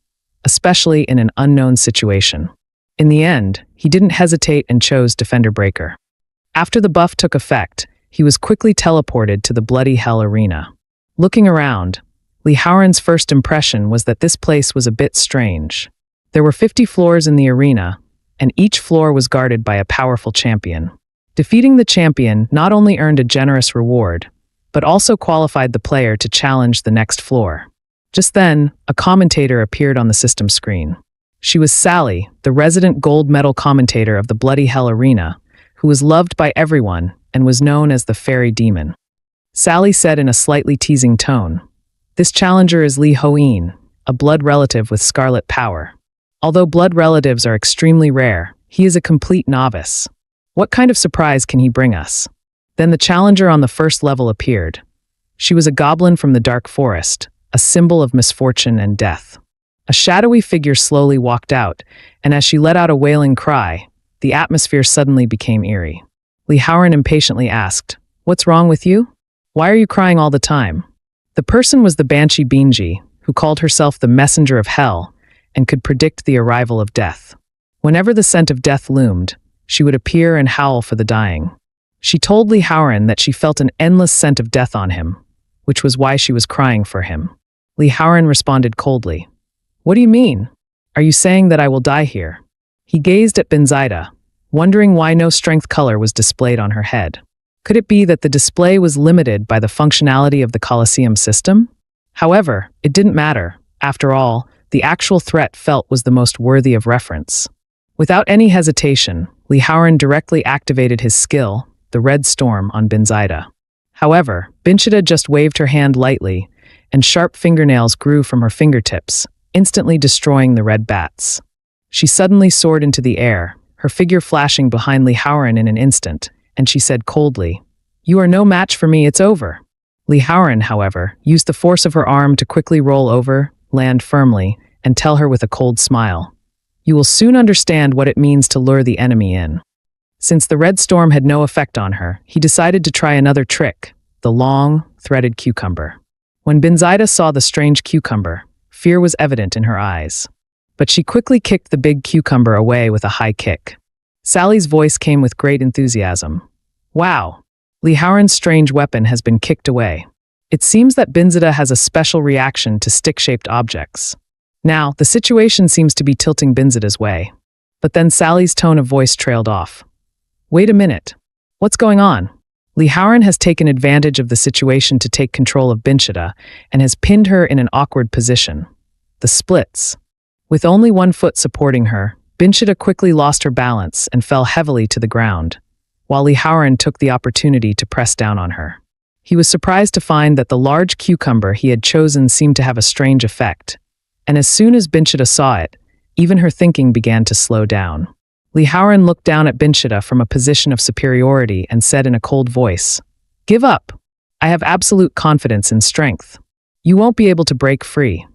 especially in an unknown situation. In the end, he didn't hesitate and chose Defender Breaker. After the buff took effect, he was quickly teleported to the Bloody Hell Arena. Looking around, Li Haoran's first impression was that this place was a bit strange. There were 50 floors in the arena, and each floor was guarded by a powerful champion. Defeating the champion not only earned a generous reward, but also qualified the player to challenge the next floor. Just then, a commentator appeared on the system screen. She was Sally, the resident gold medal commentator of the Bloody Hell Arena, who was loved by everyone and was known as the Fairy Demon. Sally said in a slightly teasing tone, "This challenger is Lee Ho-een, a blood relative with scarlet power. Although blood relatives are extremely rare, he is a complete novice. What kind of surprise can he bring us?" Then the challenger on the first level appeared. She was a goblin from the dark forest, a symbol of misfortune and death. A shadowy figure slowly walked out, and as she let out a wailing cry, the atmosphere suddenly became eerie. Lee Howren impatiently asked, "What's wrong with you? Why are you crying all the time?" The person was the Banshee Binji, who called herself the Messenger of Hell and could predict the arrival of death. Whenever the scent of death loomed, she would appear and howl for the dying. She told Lee Howren that she felt an endless scent of death on him, which was why she was crying for him. Lee Howren responded coldly, "What do you mean? Are you saying that I will die here?" He gazed at Benzaida, wondering why no strength color was displayed on her head. Could it be that the display was limited by the functionality of the Colosseum system? However, it didn't matter. After all, the actual threat felt was the most worthy of reference. Without any hesitation, Lee Howren directly activated his skill, the Red Storm, on Benzaida. However, Binchida just waved her hand lightly, and sharp fingernails grew from her fingertips, instantly destroying the red bats. She suddenly soared into the air, her figure flashing behind Lee Howren in an instant, and she said coldly, "You are no match for me, it's over." Lee Howren, however, used the force of her arm to quickly roll over, land firmly, and tell her with a cold smile, "You will soon understand what it means to lure the enemy in." Since the red storm had no effect on her, he decided to try another trick, the long, threaded cucumber. When Benzaida saw the strange cucumber, fear was evident in her eyes. But she quickly kicked the big cucumber away with a high kick. Sally's voice came with great enthusiasm. "Wow! Lee Howren's strange weapon has been kicked away. It seems that Benzaida has a special reaction to stick-shaped objects. Now, the situation seems to be tilting Benzaida's way." But then Sally's tone of voice trailed off. "Wait a minute. What's going on?" Lee Howren has taken advantage of the situation to take control of Binchida and has pinned her in an awkward position. The splits. With only one foot supporting her, Binchida quickly lost her balance and fell heavily to the ground, while Lee Howren took the opportunity to press down on her. He was surprised to find that the large cucumber he had chosen seemed to have a strange effect, and as soon as Binchida saw it, even her thinking began to slow down. Lee Howren looked down at Binchida from a position of superiority and said in a cold voice, "Give up. I have absolute confidence in strength. You won't be able to break free."